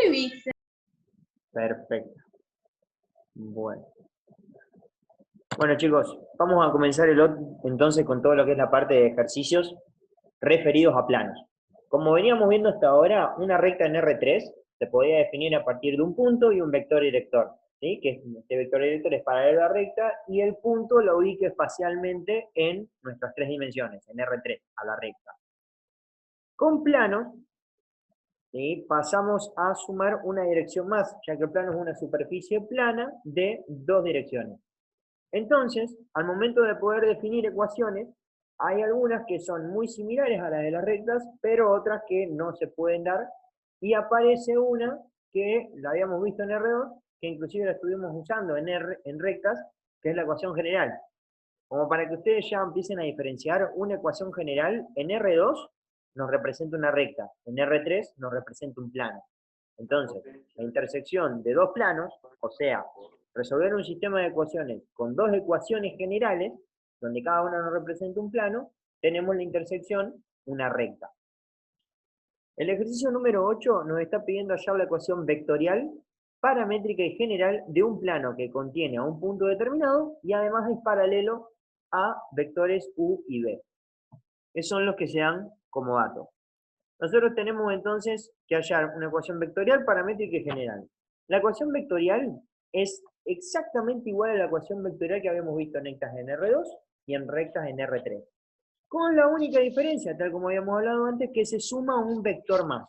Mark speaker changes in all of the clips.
Speaker 1: escribiste?
Speaker 2: Perfecto. Bueno. Bueno, chicos, vamos a comenzar entonces con todo lo que es la parte de ejercicios referidos a planos. Como veníamos viendo hasta ahora, una recta en R3 se podía definir a partir de un punto y un vector director, ¿sí? Que este vector director es paralelo a la recta y el punto lo ubique espacialmente en nuestras tres dimensiones, en R3, a la recta. Con planos, ¿sí? Pasamos a sumar una dirección más, ya que el plano es una superficie plana de dos direcciones. Entonces, al momento de poder definir ecuaciones, hay algunas que son muy similares a las de las rectas, pero otras que no se pueden dar, y aparece una que la habíamos visto en R2, que inclusive la estuvimos usando en rectas, que es la ecuación general. Como para que ustedes ya empiecen a diferenciar, una ecuación general en R2 nos representa una recta, en R3 nos representa un plano. Entonces, la intersección de dos planos, o sea, resolver un sistema de ecuaciones con dos ecuaciones generales, donde cada una nos representa un plano, tenemos la intersección una recta. El ejercicio número 8 nos está pidiendo hallar la ecuación vectorial, paramétrica y general de un plano que contiene a un punto determinado y además es paralelo a vectores U y B, que son los que se dan como datos. Nosotros tenemos entonces que hallar una ecuación vectorial, paramétrica y general. La ecuación vectorial es exactamente igual a la ecuación vectorial que habíamos visto en rectas en R2 y en rectas en R3. Con la única diferencia, tal como habíamos hablado antes, que se suma un vector más.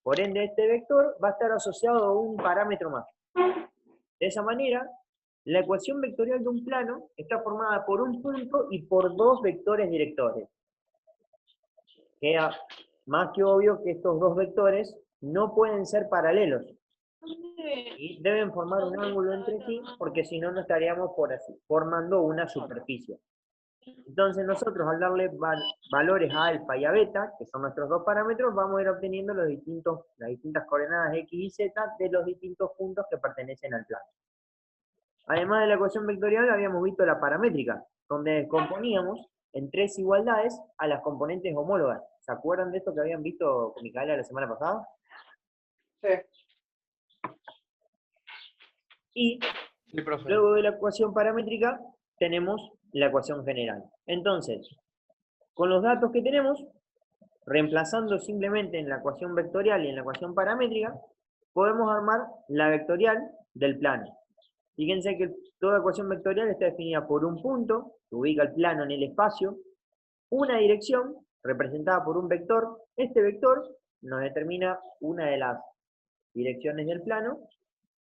Speaker 2: Por ende, este vector va a estar asociado a un parámetro más. De esa manera, la ecuación vectorial de un plano está formada por un punto y por dos vectores directores. Queda más que obvio que estos dos vectores no pueden ser paralelos y deben formar un ángulo entre sí, porque si no, no estaríamos formando una superficie. Entonces nosotros al darle valores a alfa y a beta, que son nuestros dos parámetros, vamos a ir obteniendo las distintas coordenadas x y z de los distintos puntos que pertenecen al plano. Además de la ecuación vectorial, habíamos visto la paramétrica, donde descomponíamos en tres igualdades a las componentes homólogas. ¿Se acuerdan de esto que habían visto con Micaela la semana pasada?
Speaker 3: Sí.
Speaker 2: Y
Speaker 3: Sí, profe.
Speaker 2: luego de la ecuación paramétrica tenemos la ecuación general. Entonces, con los datos que tenemos, reemplazando simplemente en la ecuación vectorial y en la ecuación paramétrica, podemos armar la vectorial del plano. Fíjense que toda ecuación vectorial está definida por un punto, que ubica el plano en el espacio, una dirección, representada por un vector. Este vector nos determina una de las direcciones del plano,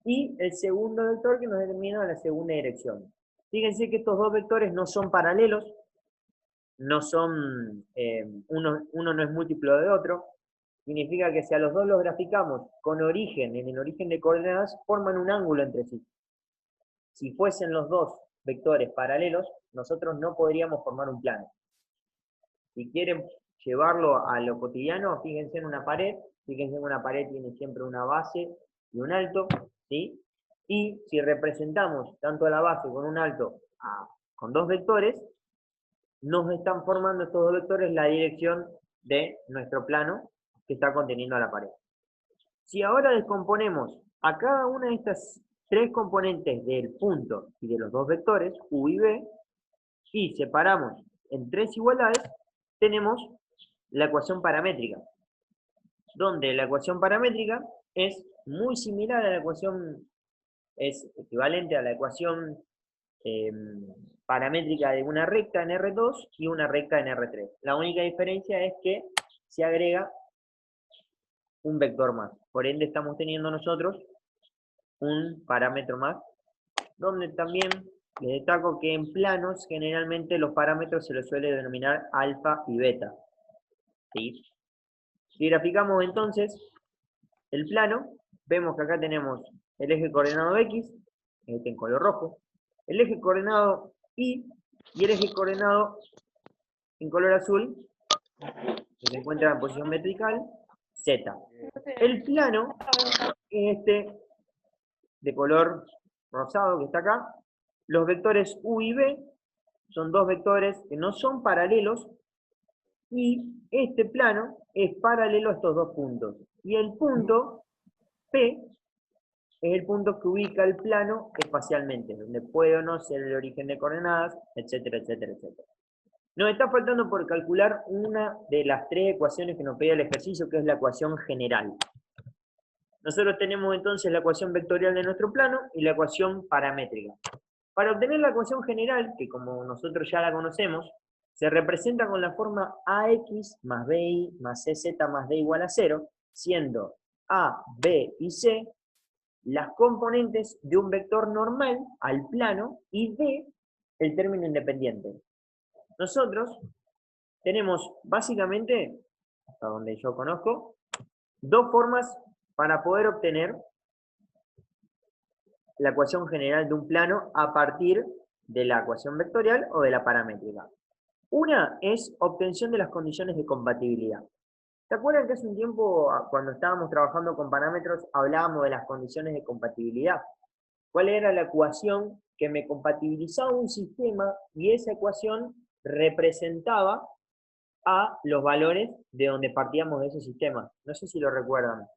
Speaker 2: y el segundo vector que nos determina la segunda dirección. Fíjense que estos dos vectores no son paralelos, no son, uno no es múltiplo de otro. Significa que si a los dos los graficamos con origen, en el origen de coordenadas, forman un ángulo entre sí. Si fuesen los dos vectores paralelos, nosotros no podríamos formar un plano. Si quieren llevarlo a lo cotidiano, fíjense en una pared. Fíjense en una pared tiene siempre una base y un alto, ¿sí? Y si representamos tanto a la base con un alto con dos vectores, nos están formando estos dos vectores la dirección de nuestro plano que está conteniendo a la pared. Si ahora descomponemos a cada una de estas tres componentes del punto y de los dos vectores, U y B, y separamos en tres igualdades, tenemos la ecuación paramétrica, donde la ecuación paramétrica es muy similar a la ecuación, es equivalente a la ecuación paramétrica de una recta en R2 y una recta en R3. La única diferencia es que se agrega un vector más. Por ende estamos teniendo nosotros un parámetro más, donde también les destaco que en planos generalmente los parámetros se los suele denominar alfa y beta. ¿Sí? Si graficamos entonces el plano, vemos que acá tenemos el eje coordenado X, este en color rojo, el eje coordenado Y y el eje coordenado en color azul, que se encuentra en posición vertical, Z. El plano es este de color rosado que está acá. Los vectores U y B son dos vectores que no son paralelos, y este plano es paralelo a estos dos puntos. Y el punto P es el punto que ubica el plano espacialmente, donde puede o no ser el origen de coordenadas, etcétera, etcétera, etcétera. Nos está faltando por calcular una de las tres ecuaciones que nos pedía el ejercicio, que es la ecuación general. Nosotros tenemos entonces la ecuación vectorial de nuestro plano y la ecuación paramétrica. Para obtener la ecuación general, que como nosotros ya la conocemos, se representa con la forma AX más BY más CZ más D igual a 0, siendo A, B y C las componentes de un vector normal al plano y D el término independiente. Nosotros tenemos básicamente, hasta donde yo conozco, dos formas para poder obtener la ecuación general de un plano a partir de la ecuación vectorial o de la paramétrica. Una es obtención de las condiciones de compatibilidad. ¿Se acuerdan que hace un tiempo, cuando estábamos trabajando con parámetros, hablábamos de las condiciones de compatibilidad? ¿Cuál era la ecuación que me compatibilizaba un sistema y esa ecuación representaba a los valores de donde partíamos de ese sistema? No sé si lo recuerdan.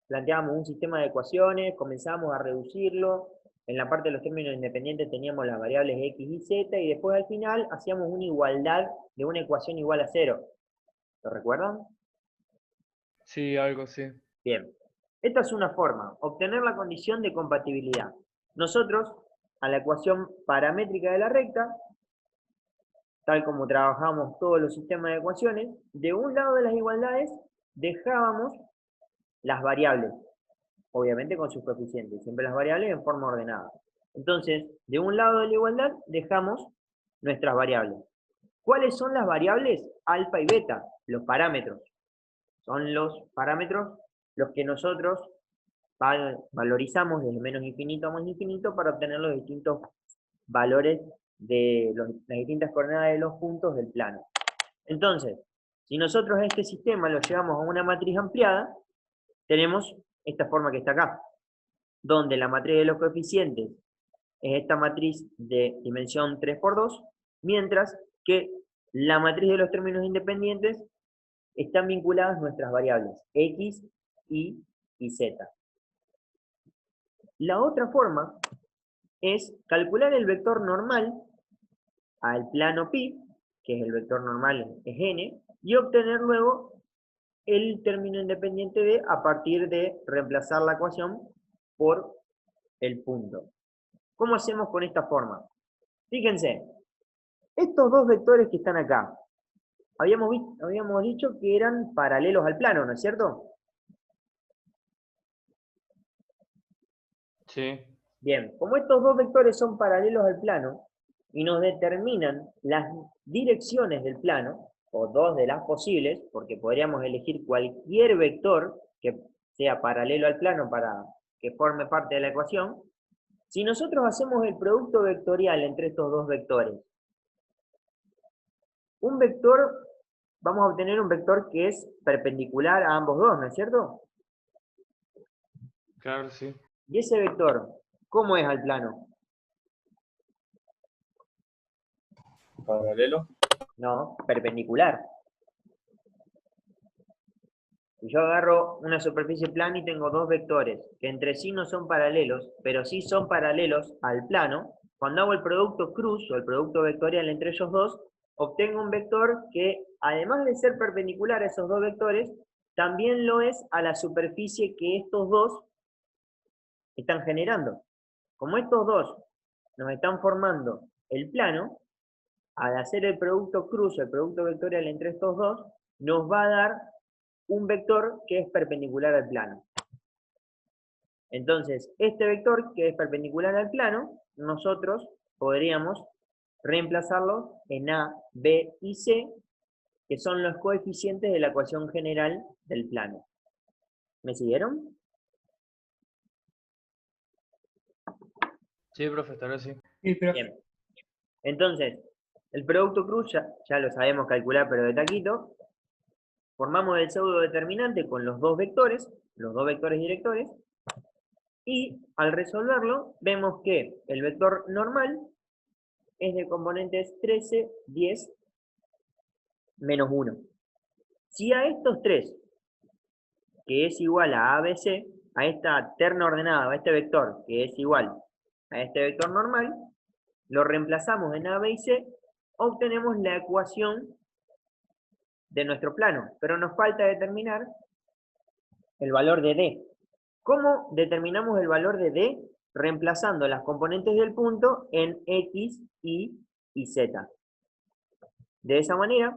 Speaker 2: Planteábamos un sistema de ecuaciones, comenzábamos a reducirlo, en la parte de los términos independientes teníamos las variables x y z, y después al final hacíamos una igualdad de una ecuación igual a 0. ¿Lo recuerdan?
Speaker 3: Sí, algo sí.
Speaker 2: Bien. Esta es una forma, obtener la condición de compatibilidad. Nosotros, a la ecuación paramétrica de la recta, tal como trabajamos todos los sistemas de ecuaciones, de un lado de las igualdades dejábamos las variables, obviamente con sus coeficientes, siempre las variables en forma ordenada. Entonces, de un lado de la igualdad dejamos nuestras variables. ¿Cuáles son las variables? Alfa y beta, los parámetros. Son los parámetros los que nosotros valorizamos desde menos infinito a más infinito para obtener los distintos valores de las distintas coordenadas de los puntos del plano. Entonces, si nosotros a este sistema lo llevamos a una matriz ampliada, tenemos esta forma que está acá, donde la matriz de los coeficientes es esta matriz de dimensión 3×2, mientras que la matriz de los términos independientes están vinculadas nuestras variables x, y z. La otra forma es calcular el vector normal al plano pi, que es el vector normal es n, y obtener luego el término independiente de a partir de reemplazar la ecuación por el punto. ¿Cómo hacemos con esta forma? Fíjense, estos dos vectores que están acá, habíamos dicho que eran paralelos al plano, ¿no es cierto?
Speaker 3: Sí.
Speaker 2: Bien, como estos dos vectores son paralelos al plano y nos determinan las direcciones del plano, o dos de las posibles, porque podríamos elegir cualquier vector que sea paralelo al plano para que forme parte de la ecuación, si nosotros hacemos el producto vectorial entre estos dos vectores, un vector, vamos a obtener un vector que es perpendicular a ambos dos, ¿no es cierto?
Speaker 3: Claro, sí.
Speaker 2: Y ese vector, ¿cómo es al plano?
Speaker 1: Paralelo.
Speaker 2: No, perpendicular. Si yo agarro una superficie plana y tengo dos vectores que entre sí no son paralelos, pero sí son paralelos al plano, cuando hago el producto cruz o el producto vectorial entre ellos dos, obtengo un vector que, además de ser perpendicular a esos dos vectores, también lo es a la superficie que estos dos están generando. Como estos dos nos están formando el plano, al hacer el producto cruz, el producto vectorial entre estos dos, nos va a dar un vector que es perpendicular al plano. Entonces, este vector que es perpendicular al plano, nosotros podríamos reemplazarlo en A, B y C, que son los coeficientes de la ecuación general del plano. ¿Me siguieron?
Speaker 3: Sí, profesor, sí.
Speaker 1: Sí, pero
Speaker 2: Bien. Entonces, el producto cruz ya lo sabemos calcular, pero de taquito. Formamos el pseudo determinante con los dos vectores directores, y al resolverlo vemos que el vector normal es de componentes 13, 10, menos 1. Si a estos tres que es igual a ABC, a esta terna ordenada, a este vector, que es igual a este vector normal, lo reemplazamos en A, B y C, obtenemos la ecuación de nuestro plano, pero nos falta determinar el valor de D. ¿Cómo determinamos el valor de D? Reemplazando las componentes del punto en X, Y y Z. De esa manera,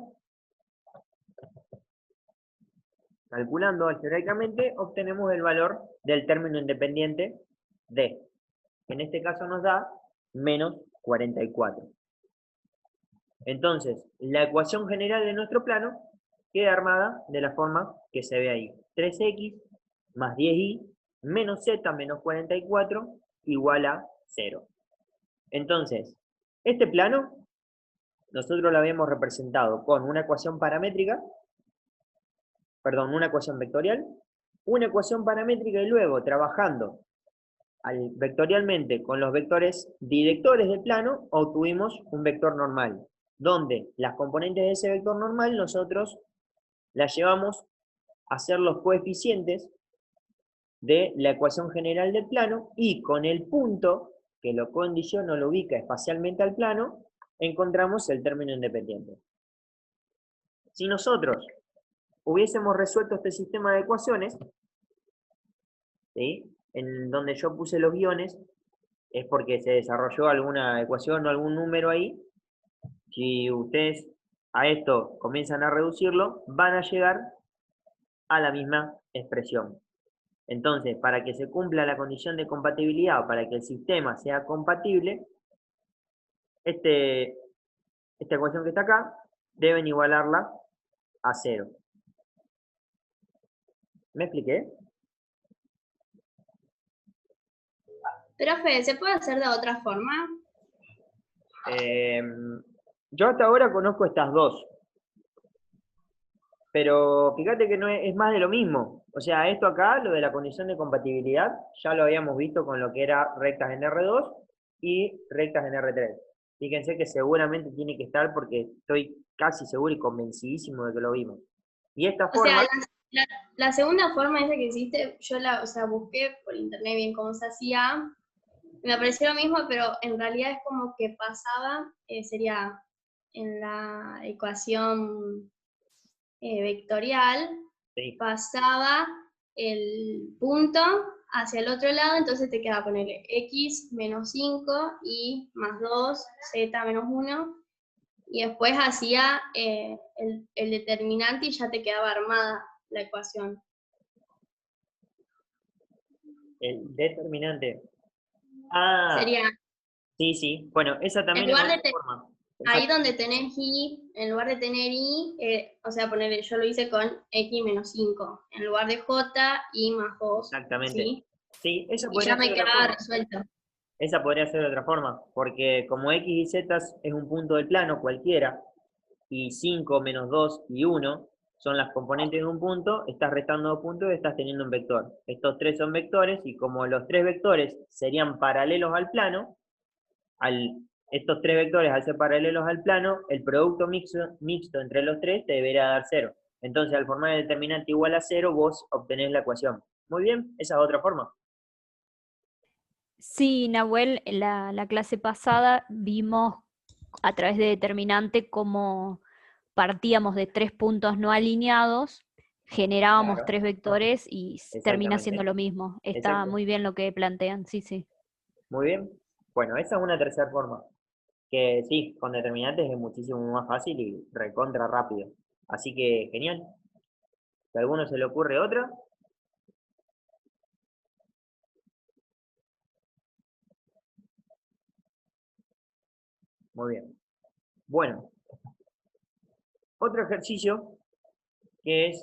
Speaker 2: calculando algebraicamente, obtenemos el valor del término independiente D. En este caso nos da menos 44. Entonces, la ecuación general de nuestro plano queda armada de la forma que se ve ahí. 3x más 10y menos z menos 44 igual a 0. Entonces, este plano nosotros lo habíamos representado con una ecuación paramétrica, perdón, una ecuación vectorial, una ecuación paramétrica y luego trabajando vectorialmente con los vectores directores del plano, obtuvimos un vector normal, donde las componentes de ese vector normal nosotros las llevamos a ser los coeficientes de la ecuación general del plano y con el punto que lo condiciona o lo ubica espacialmente al plano, encontramos el término independiente. Si nosotros hubiésemos resuelto este sistema de ecuaciones, ¿sí?, en donde yo puse los guiones, es porque se desarrolló alguna ecuación o algún número ahí. Si ustedes a esto comienzan a reducirlo, van a llegar a la misma expresión. Entonces, para que se cumpla la condición de compatibilidad o para que el sistema sea compatible, esta ecuación que está acá, deben igualarla a 0. ¿Me expliqué?
Speaker 1: Profe, ¿se puede hacer de otra forma?
Speaker 2: Yo hasta ahora conozco estas dos, pero fíjate que no es más de lo mismo. O sea, esto acá, lo de la condición de compatibilidad, ya lo habíamos visto con lo que era rectas en R2 y rectas en R3. Fíjense que seguramente tiene que estar porque estoy casi seguro y convencidísimo de que lo vimos. Y esta
Speaker 1: O
Speaker 2: forma...
Speaker 1: sea, la segunda forma esa que hiciste, yo la, o sea, busqué por internet bien cómo se hacía. Me pareció lo mismo, pero en realidad es como que pasaba, sería en la ecuación vectorial,
Speaker 2: Sí,
Speaker 1: pasaba el punto hacia el otro lado, entonces te queda ponerle x menos 5, y más 2, z menos 1, y después hacía el determinante y ya te quedaba armada la ecuación.
Speaker 2: el determinante. Ah,
Speaker 1: Sería,
Speaker 2: sí, sí. Bueno, esa
Speaker 1: en
Speaker 2: también es
Speaker 1: lugar
Speaker 2: otra
Speaker 1: de
Speaker 2: forma.
Speaker 1: ahí donde tenés y, en lugar de tener y, o sea, ponerle, yo lo hice con x menos 5, en lugar de j, y más 2,
Speaker 2: Exactamente.
Speaker 1: ¿sí?
Speaker 2: Sí, esa
Speaker 1: Y ya
Speaker 2: podría ser
Speaker 1: me
Speaker 2: otra
Speaker 1: quedaba
Speaker 2: forma.
Speaker 1: resuelto.
Speaker 2: Esa podría ser otra forma, porque como x y z es un punto del plano cualquiera, y 5 menos 2 y 1 son las componentes de un punto, estás restando 2 puntos y estás teniendo un vector. Estos tres son vectores, y como los tres vectores serían paralelos al plano, estos tres vectores al ser paralelos al plano, el producto mixto entre los tres te debería dar 0. Entonces, al formar el determinante igual a 0, vos obtenés la ecuación. Muy bien, esa es otra forma.
Speaker 4: Sí, Nahuel, en la clase pasada vimos a través de determinante cómo partíamos de 3 puntos no alineados, generábamos
Speaker 2: Claro,
Speaker 4: 3 vectores y termina siendo
Speaker 2: exactamente.
Speaker 4: lo mismo. Está
Speaker 2: Exacto.
Speaker 4: muy bien lo que plantean, sí, sí.
Speaker 2: Muy bien. Bueno, esa es una tercera forma, que sí, con determinantes es muchísimo más fácil y recontra rápido. Así que, genial. Si a alguno se le ocurre otra, muy bien. Bueno, otro ejercicio que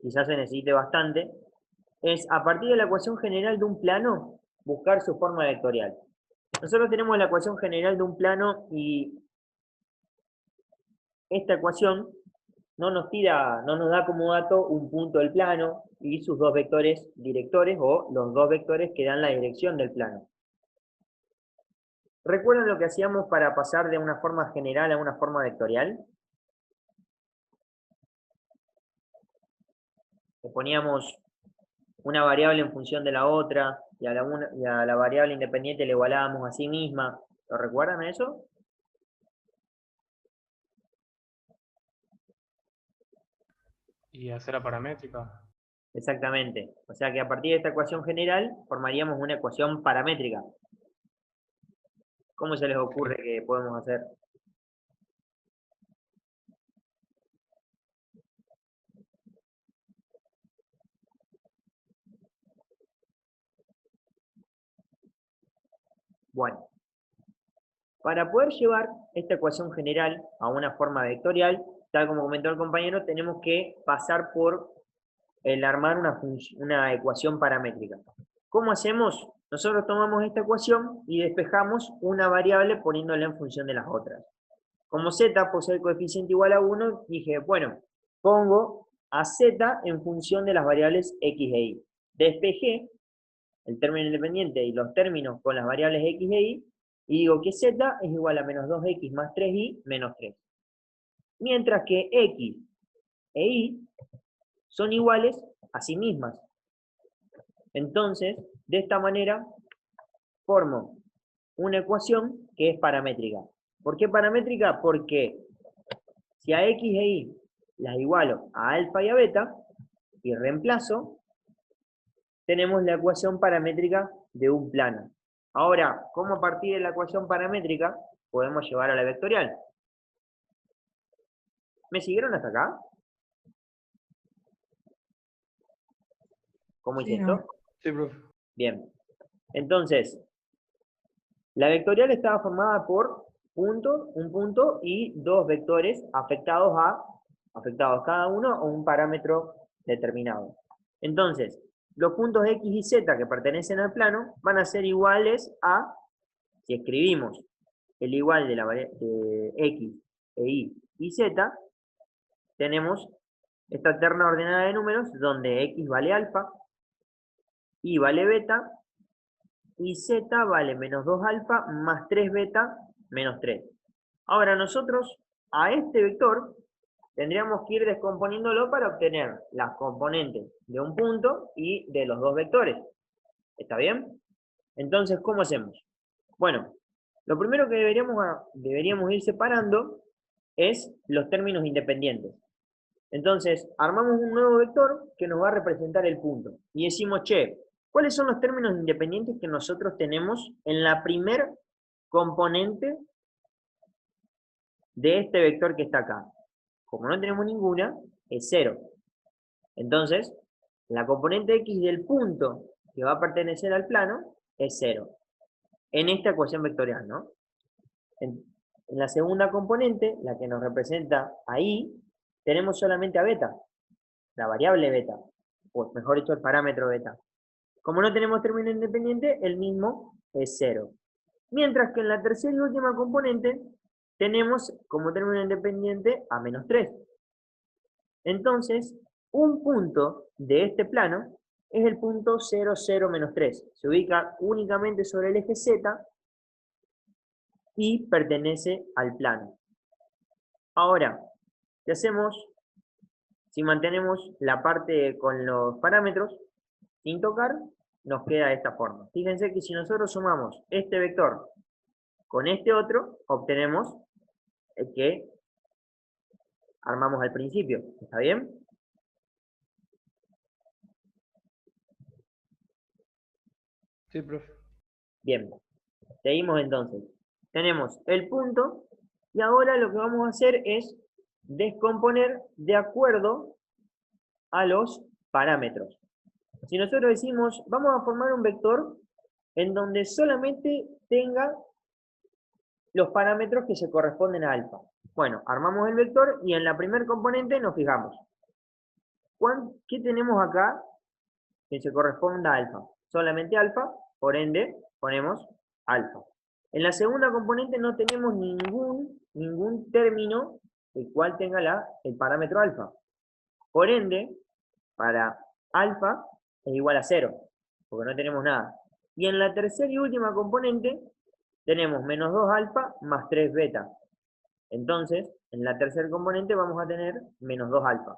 Speaker 2: quizás se necesite bastante, es a partir de la ecuación general de un plano, buscar su forma vectorial. Nosotros tenemos la ecuación general de un plano y esta ecuación no nos da como dato un punto del plano y sus dos vectores directores o los dos vectores que dan la dirección del plano. ¿Recuerdan lo que hacíamos para pasar de una forma general a una forma vectorial? que poníamos una variable en función de la otra, y a la variable independiente le igualábamos a sí misma. ¿Lo recuerdan eso?
Speaker 3: Y hacer la paramétrica.
Speaker 2: Exactamente. O sea que a partir de esta ecuación general formaríamos una ecuación paramétrica. ¿Cómo se les ocurre que podemos hacer? Bueno, para poder llevar esta ecuación general a una forma vectorial, tal como comentó el compañero, tenemos que pasar por el armar una ecuación paramétrica. ¿Cómo hacemos? Nosotros tomamos esta ecuación y despejamos una variable poniéndola en función de las otras. Como z posee el coeficiente igual a 1, dije, bueno, pongo a z en función de las variables x e y. Despejé el término independiente y los términos con las variables x e y, y digo que z es igual a menos 2x más 3y menos 3. Mientras que x e y son iguales a sí mismas. Entonces, de esta manera, formo una ecuación que es paramétrica. ¿Por qué paramétrica? Porque si a x e y las igualo a alfa y a beta, y reemplazo, tenemos la ecuación paramétrica de un plano. Ahora, ¿cómo a partir de la ecuación paramétrica podemos llevar a la vectorial? ¿Me siguieron hasta acá? ¿Cómo hice esto?
Speaker 3: Sí, profe.
Speaker 2: Bien. Entonces, la vectorial estaba formada por un punto y dos vectores afectados cada uno a un parámetro determinado. Entonces, los puntos x y z que pertenecen al plano van a ser iguales a, si escribimos el igual de x e y z, tenemos esta terna ordenada de números donde x vale alfa, y vale beta, y z vale menos 2 alfa más 3 beta menos 3. Ahora nosotros a este vector tendríamos que ir descomponiéndolo para obtener las componentes de un punto y de los dos vectores. ¿Está bien? Entonces, ¿cómo hacemos? Bueno, lo primero que deberíamos ir separando es los términos independientes. Entonces, armamos un nuevo vector que nos va a representar el punto. Y decimos, che, ¿cuáles son los términos independientes que nosotros tenemos en la primer componente de este vector que está acá? Como no tenemos ninguna, es 0. Entonces, la componente x del punto que va a pertenecer al plano es 0. En esta ecuación vectorial, ¿no? En la segunda componente, la que nos representa ahí, tenemos solamente a beta, la variable beta, o mejor dicho, el parámetro beta. Como no tenemos término independiente, el mismo es 0. Mientras que en la tercera y última componente, tenemos como término independiente a menos 3. Entonces, un punto de este plano es el punto 0, 0, menos 3. Se ubica únicamente sobre el eje Z y pertenece al plano. Ahora, ¿qué hacemos si mantenemos la parte con los parámetros sin tocar? Nos queda de esta forma. Fíjense que si nosotros sumamos este vector con este otro, obtenemos el que armamos al principio. ¿Está bien?
Speaker 3: Sí, profe.
Speaker 2: Bien. Seguimos entonces. Tenemos el punto y ahora lo que vamos a hacer es descomponer de acuerdo a los parámetros. Si nosotros decimos, vamos a formar un vector en donde solamente tenga los parámetros que se corresponden a alfa. Bueno, armamos el vector y en la primera componente nos fijamos. ¿Qué tenemos acá que se corresponda a alfa? Solamente alfa, por ende ponemos alfa. En la segunda componente no tenemos ningún término el cual tenga el parámetro alfa. Por ende, para alfa es igual a 0, porque no tenemos nada. Y en la tercera y última componente tenemos menos 2 alfa más 3 beta. Entonces, en la tercera componente vamos a tener menos 2 alfa.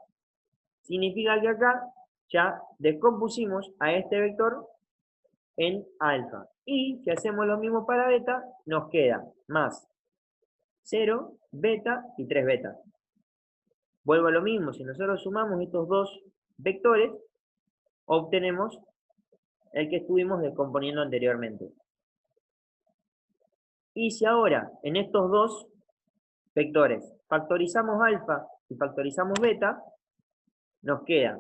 Speaker 2: Significa que acá ya descompusimos a este vector en alfa. Y si hacemos lo mismo para beta, nos queda más 0, beta y 3 beta. Vuelvo a lo mismo, si nosotros sumamos estos dos vectores, obtenemos el que estuvimos descomponiendo anteriormente. Y si ahora en estos dos vectores factorizamos alfa y factorizamos beta, nos queda,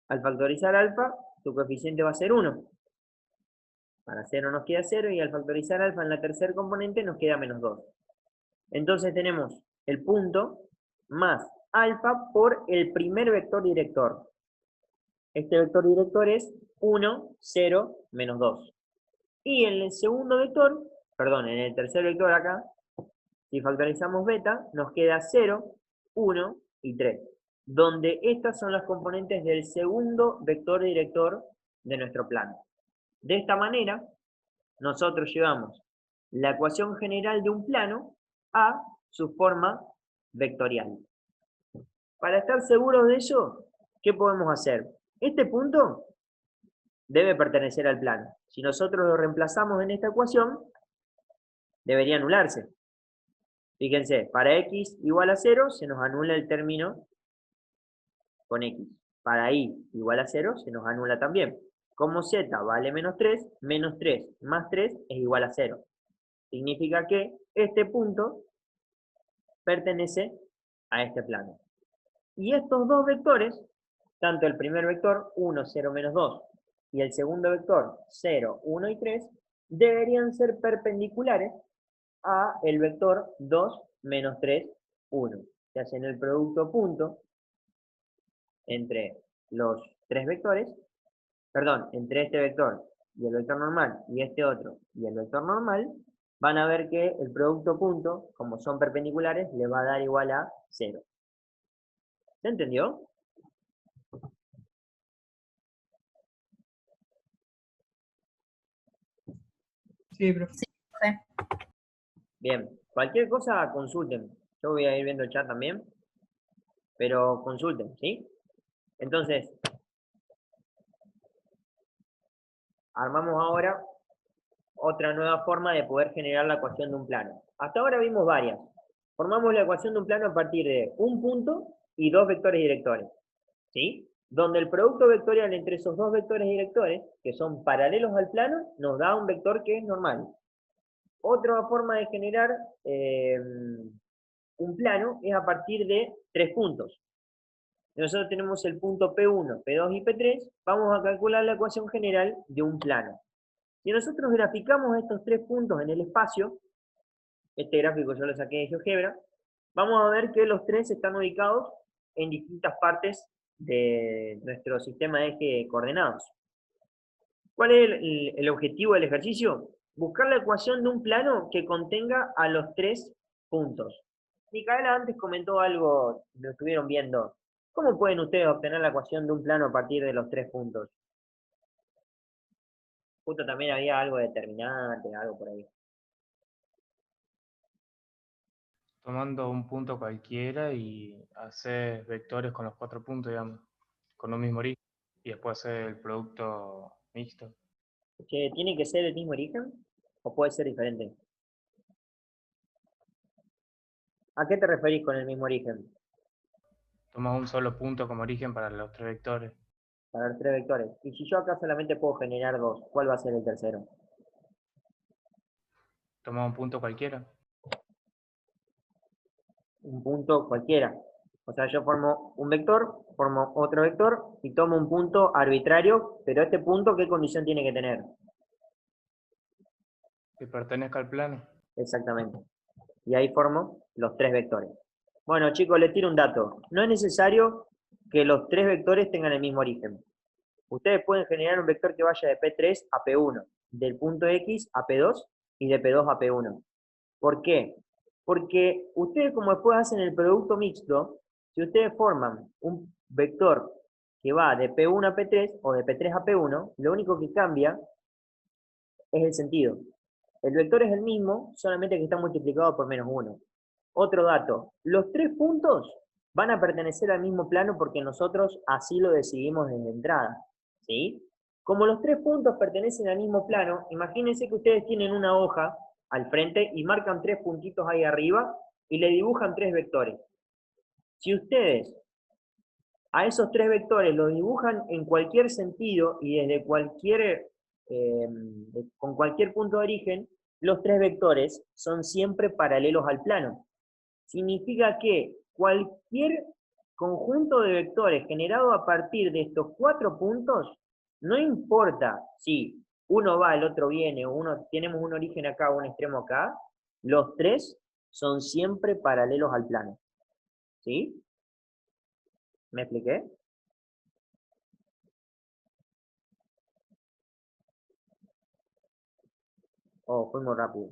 Speaker 2: al factorizar alfa, su coeficiente va a ser 1. Para 0 nos queda 0 y al factorizar alfa en la tercer componente nos queda menos 2. Entonces tenemos el punto más alfa por el primer vector director. Este vector director es 1, 0, menos 2. Y en el segundo vector, perdón, en el tercer vector acá, si factorizamos beta, nos queda 0, 1 y 3, donde estas son las componentes del segundo vector director de nuestro plano. De esta manera, nosotros llevamos la ecuación general de un plano a su forma vectorial. Para estar seguros de ello, ¿qué podemos hacer? Este punto debe pertenecer al plano. Si nosotros lo reemplazamos en esta ecuación, debería anularse. Fíjense, para x igual a 0, se nos anula el término con x. Para y igual a 0, se nos anula también. Como z vale menos 3 más 3 es igual a 0. Significa que este punto pertenece a este plano. Y estos dos vectores, tanto el primer vector 1, 0, menos 2 y el segundo vector 0, 1 y 3, deberían ser perpendiculares a el vector 2, menos 3, 1. Se hacen el producto punto entre los tres vectores, perdón, entre este vector y el vector normal y este otro y el vector normal, van a ver que el producto punto, como son perpendiculares, les va a dar igual a 0. ¿Se entendió?
Speaker 3: Sí, profe.
Speaker 2: Bien, cualquier cosa consulten. Yo voy a ir viendo el chat también, pero consulten, ¿sí? Entonces, armamos ahora otra nueva forma de poder generar la ecuación de un plano. Hasta ahora vimos varias. Formamos la ecuación de un plano a partir de un punto y dos vectores directores, ¿sí? Donde el producto vectorial entre esos dos vectores directores, que son paralelos al plano, nos da un vector que es normal. Otra forma de generar un plano es a partir de tres puntos. Nosotros tenemos el punto P1, P2 y P3, vamos a calcular la ecuación general de un plano. Si nosotros graficamos estos tres puntos en el espacio, este gráfico yo lo saqué de GeoGebra, vamos a ver que los tres están ubicados en distintas partes de nuestro sistema de eje de coordenados. ¿Cuál es el objetivo del ejercicio? Buscar la ecuación de un plano que contenga a los tres puntos. Micaela antes comentó algo, lo estuvieron viendo. ¿Cómo pueden ustedes obtener la ecuación de un plano a partir de los tres puntos? Justo también había algo determinante, algo por ahí.
Speaker 3: Tomando un punto cualquiera y hacer vectores con los 4 puntos, digamos, con un mismo origen, y después hacer el producto mixto.
Speaker 2: ¿Que tiene que ser el mismo origen o puede ser diferente? ¿A qué te referís con el mismo origen?
Speaker 3: Tomas un solo punto como origen para los 3 vectores.
Speaker 2: Para ver tres vectores. Y si yo acá solamente puedo generar dos, ¿cuál va a ser el tercero?
Speaker 3: Tomas un punto cualquiera.
Speaker 2: Un punto cualquiera. O sea, yo formo un vector, formo otro vector y tomo un punto arbitrario, pero este punto, ¿qué condición tiene que tener?
Speaker 3: Que pertenezca al plano.
Speaker 2: Exactamente. Y ahí formo los tres vectores. Bueno, chicos, les tiro un dato. No es necesario que los tres vectores tengan el mismo origen. Ustedes pueden generar un vector que vaya de P3 a P1, del punto X a P2 y de P2 a P1. ¿Por qué? Porque ustedes como después hacen el producto mixto, si ustedes forman un vector que va de P1 a P3 o de P3 a P1, lo único que cambia es el sentido. El vector es el mismo, solamente que está multiplicado por menos 1. Otro dato, los tres puntos van a pertenecer al mismo plano porque nosotros así lo decidimos desde entrada, ¿sí? Como los 3 puntos pertenecen al mismo plano, imagínense que ustedes tienen una hoja al frente y marcan 3 puntitos ahí arriba y le dibujan 3 vectores. Si ustedes a esos 3 vectores los dibujan en cualquier sentido y desde cualquier, con cualquier punto de origen, los 3 vectores son siempre paralelos al plano. Significa que cualquier conjunto de vectores generado a partir de estos 4 puntos, no importa si uno va, el otro viene, o tenemos un origen acá o un extremo acá, los 3 son siempre paralelos al plano. ¿Sí? ¿Me expliqué? Oh, fue muy rápido.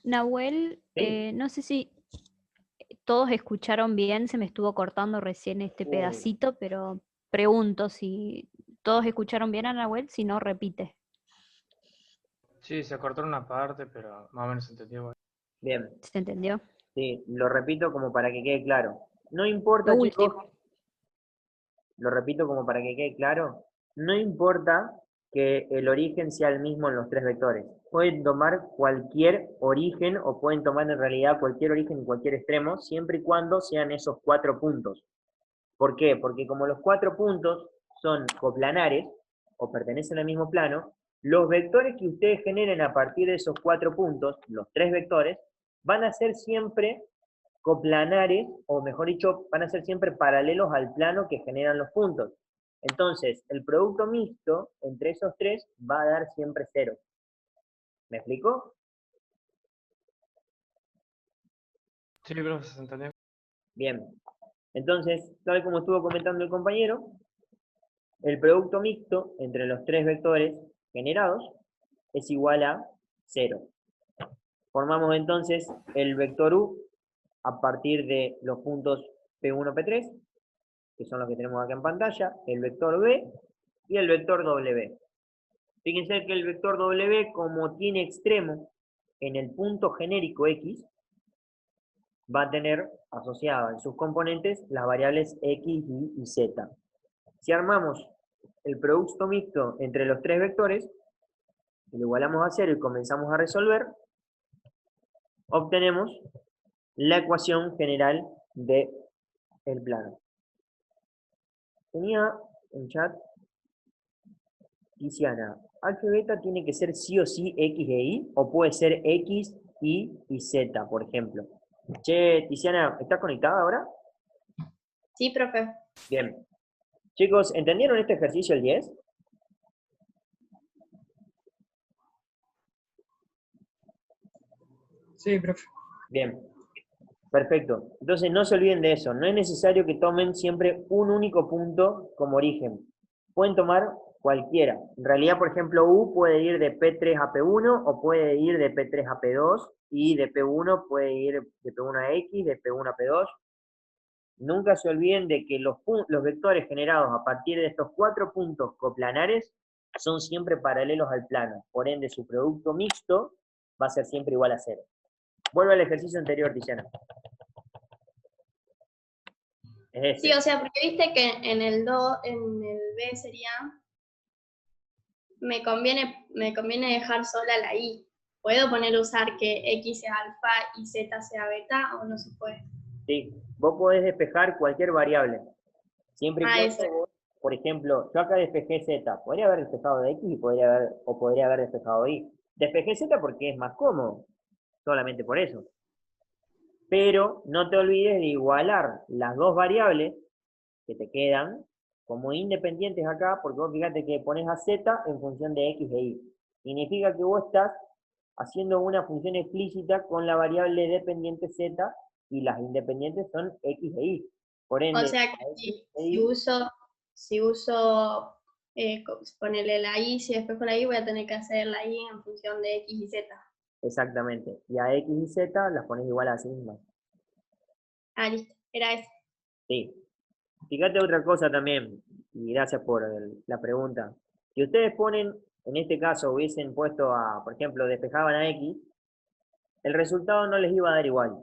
Speaker 4: Nahuel,
Speaker 2: Sí.
Speaker 4: no sé si todos escucharon bien, se me estuvo cortando recién este pedacito, pero pregunto si todos escucharon bien a Nahuel, si no, repite.
Speaker 3: Sí, se cortó una parte, pero más o menos se entendió. Bueno.
Speaker 2: Bien,
Speaker 4: ¿Se entendió?
Speaker 2: sí, lo repito como para que quede claro. No importa,
Speaker 4: Lo
Speaker 2: chicos,
Speaker 4: último.
Speaker 2: lo repito como para que quede claro, no importa que el origen sea el mismo en los 3 vectores. Pueden tomar cualquier origen o pueden tomar en realidad cualquier origen en cualquier extremo, siempre y cuando sean esos 4 puntos. ¿Por qué? Porque como los 4 puntos son coplanares o pertenecen al mismo plano, los vectores que ustedes generen a partir de esos 4 puntos, los 3 vectores, van a ser siempre coplanares, o mejor dicho, van a ser siempre paralelos al plano que generan los puntos. Entonces, el producto mixto entre esos 3 va a dar siempre 0. ¿Me explico?
Speaker 3: Sí, profe, se entendió.
Speaker 2: Bien. Entonces, tal como estuvo comentando el compañero, el producto mixto entre los 3 vectores generados es igual a 0. Formamos entonces el vector U a partir de los puntos P1, P3, que son los que tenemos acá en pantalla, el vector B y el vector W. Fíjense que el vector W, como tiene extremo en el punto genérico X, va a tener asociada en sus componentes las variables X, Y y Z. Si armamos el producto mixto entre los 3 vectores, lo igualamos a 0 y comenzamos a resolver, obtenemos la ecuación general del plano. Tenía en chat Tiziana, alfa y beta tiene que ser sí o sí X e Y, o puede ser X, Y y Z, por ejemplo. Che, Tiziana, ¿estás conectada ahora?
Speaker 1: Sí, profe.
Speaker 2: Bien. Chicos, ¿entendieron este ejercicio el 10?
Speaker 5: Sí, profe.
Speaker 2: Bien. Perfecto. Entonces no se olviden de eso. No es necesario que tomen siempre un único punto como origen. Pueden tomar cualquiera. En realidad, por ejemplo, U puede ir de P3 a P1 o puede ir de P3 a P2 y de P1 puede ir de P1 a X, de P1 a P2. Nunca se olviden de que los vectores generados a partir de estos 4 puntos coplanares son siempre paralelos al plano. Por ende, su producto mixto va a ser siempre igual a 0. Vuelve al ejercicio anterior, Tiziana. Es
Speaker 1: Sí,
Speaker 2: ese.
Speaker 1: o sea, porque viste que en el B sería, me conviene dejar sola la Y. ¿Puedo usar que X sea alfa y Z sea beta o no se puede?
Speaker 2: Sí, vos podés despejar cualquier variable. Siempre y
Speaker 1: Eso.
Speaker 2: cuando vos, por ejemplo, yo acá despejé Z, podría haber despejado de X y podría haber despejado de Y. Despejé Z porque es más cómodo, solamente por eso. Pero no te olvides de igualar las dos variables que te quedan como independientes acá, porque vos fíjate que pones a Z en función de X e Y. Significa que vos estás haciendo una función explícita con la variable dependiente Z y las independientes son X e Y. Por ende,
Speaker 1: O sea que si uso ponerle la Y, si despejo la Y, voy a tener que hacer la Y en función de X y Z.
Speaker 2: exactamente. Y a X y Z las pones igual a sí mismas.
Speaker 1: Ah, listo, era eso.
Speaker 2: Sí. Fíjate otra cosa también, y gracias por la pregunta. Si ustedes ponen, en este caso hubiesen puesto a, por ejemplo, despejaban a X, el resultado no les iba a dar igual.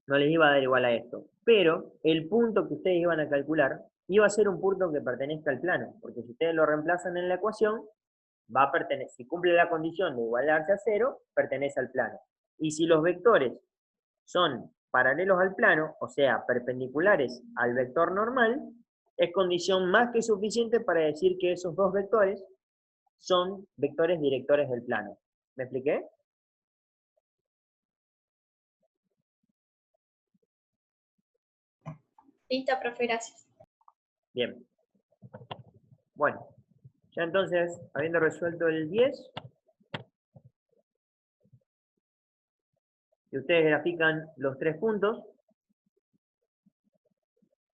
Speaker 2: No les iba a dar igual a esto. Pero el punto que ustedes iban a calcular iba a ser un punto que pertenezca al plano, porque si ustedes lo reemplazan en la ecuación, va a pertenecer, si cumple la condición de igualarse a 0, pertenece al plano. Y si los vectores son paralelos al plano, o sea, perpendiculares al vector normal, es condición más que suficiente para decir que esos dos vectores son vectores directores del plano. ¿Me expliqué?
Speaker 1: Listo, profe, gracias.
Speaker 2: Bien. Bueno, ya entonces, habiendo resuelto el 10, si ustedes grafican los 3 puntos,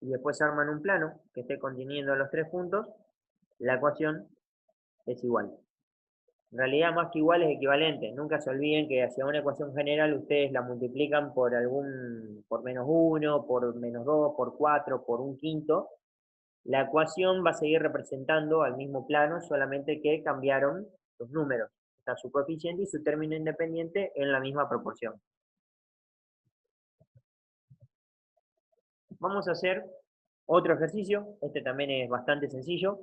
Speaker 2: y después arman un plano que esté conteniendo los 3 puntos, la ecuación es igual. En realidad, más que igual es equivalente. Nunca se olviden que hacia una ecuación general ustedes la multiplican por menos 1, por menos 2, por 4, por un quinto. La ecuación va a seguir representando al mismo plano, solamente que cambiaron los números. Está su coeficiente y su término independiente en la misma proporción. Vamos a hacer otro ejercicio. Este también es bastante sencillo.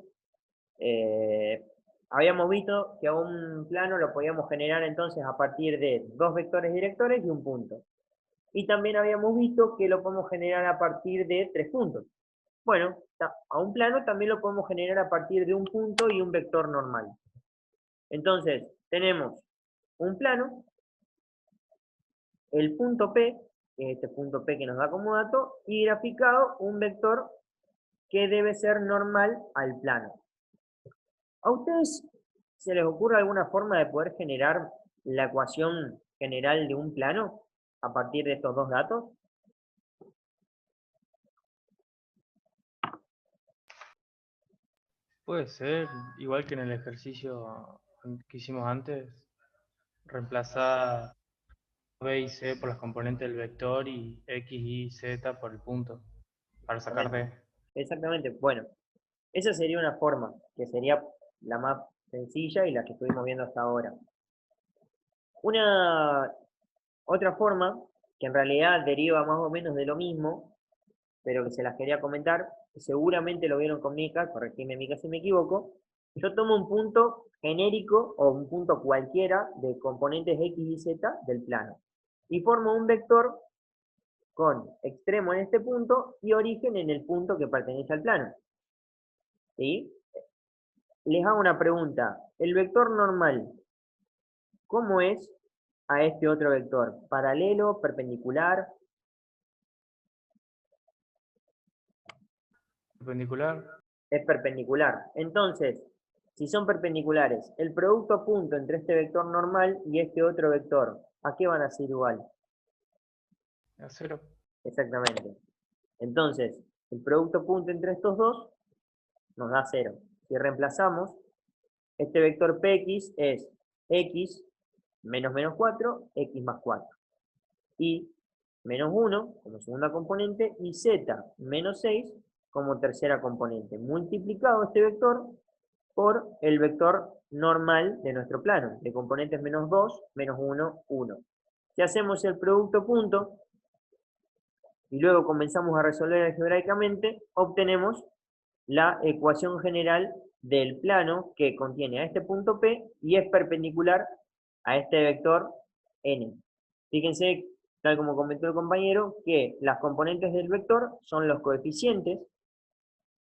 Speaker 2: Habíamos visto que a un plano lo podíamos generar entonces a partir de 2 vectores directores y un punto. Y también habíamos visto que lo podemos generar a partir de 3 puntos. Bueno, a un plano también lo podemos generar a partir de un punto y un vector normal. Entonces, tenemos un plano, el punto P, que es este punto P que nos da como dato, y graficado un vector que debe ser normal al plano. ¿A ustedes se les ocurre alguna forma de poder generar la ecuación general de un plano a partir de estos dos datos?
Speaker 3: Puede ser, igual que en el ejercicio que hicimos antes, reemplazar B y C por los componentes del vector y X, Y, Z por el punto, para sacar D.
Speaker 2: Exactamente. Bueno, esa sería una forma, que sería la más sencilla y la que estuvimos viendo hasta ahora. Una otra forma, que en realidad deriva más o menos de lo mismo, pero que se las quería comentar, seguramente lo vieron con Mika, corregime Mika si me equivoco. Yo tomo un punto genérico o un punto cualquiera de componentes X y Z del plano y formo un vector con extremo en este punto y origen en el punto que pertenece al plano. ¿Sí? Les hago una pregunta. ¿El vector normal cómo es a este otro vector? ¿Paralelo, perpendicular?
Speaker 3: Perpendicular,
Speaker 2: Es perpendicular. Entonces, si son perpendiculares, el producto punto entre este vector normal y este otro vector, ¿a qué van a ser igual?
Speaker 3: a 0.
Speaker 2: Exactamente. Entonces, el producto punto entre estos dos nos da 0. Si reemplazamos, este vector px es x menos 4, x más 4. Y menos 1 como segunda componente y z menos 6 como tercera componente. Multiplicado este vector por el vector normal de nuestro plano, de componentes menos 2, menos 1, 1. Si hacemos el producto punto y luego comenzamos a resolver algebraicamente, obtenemos la ecuación general del plano que contiene a este punto P y es perpendicular a este vector N. Fíjense, tal como comentó el compañero, que las componentes del vector son los coeficientes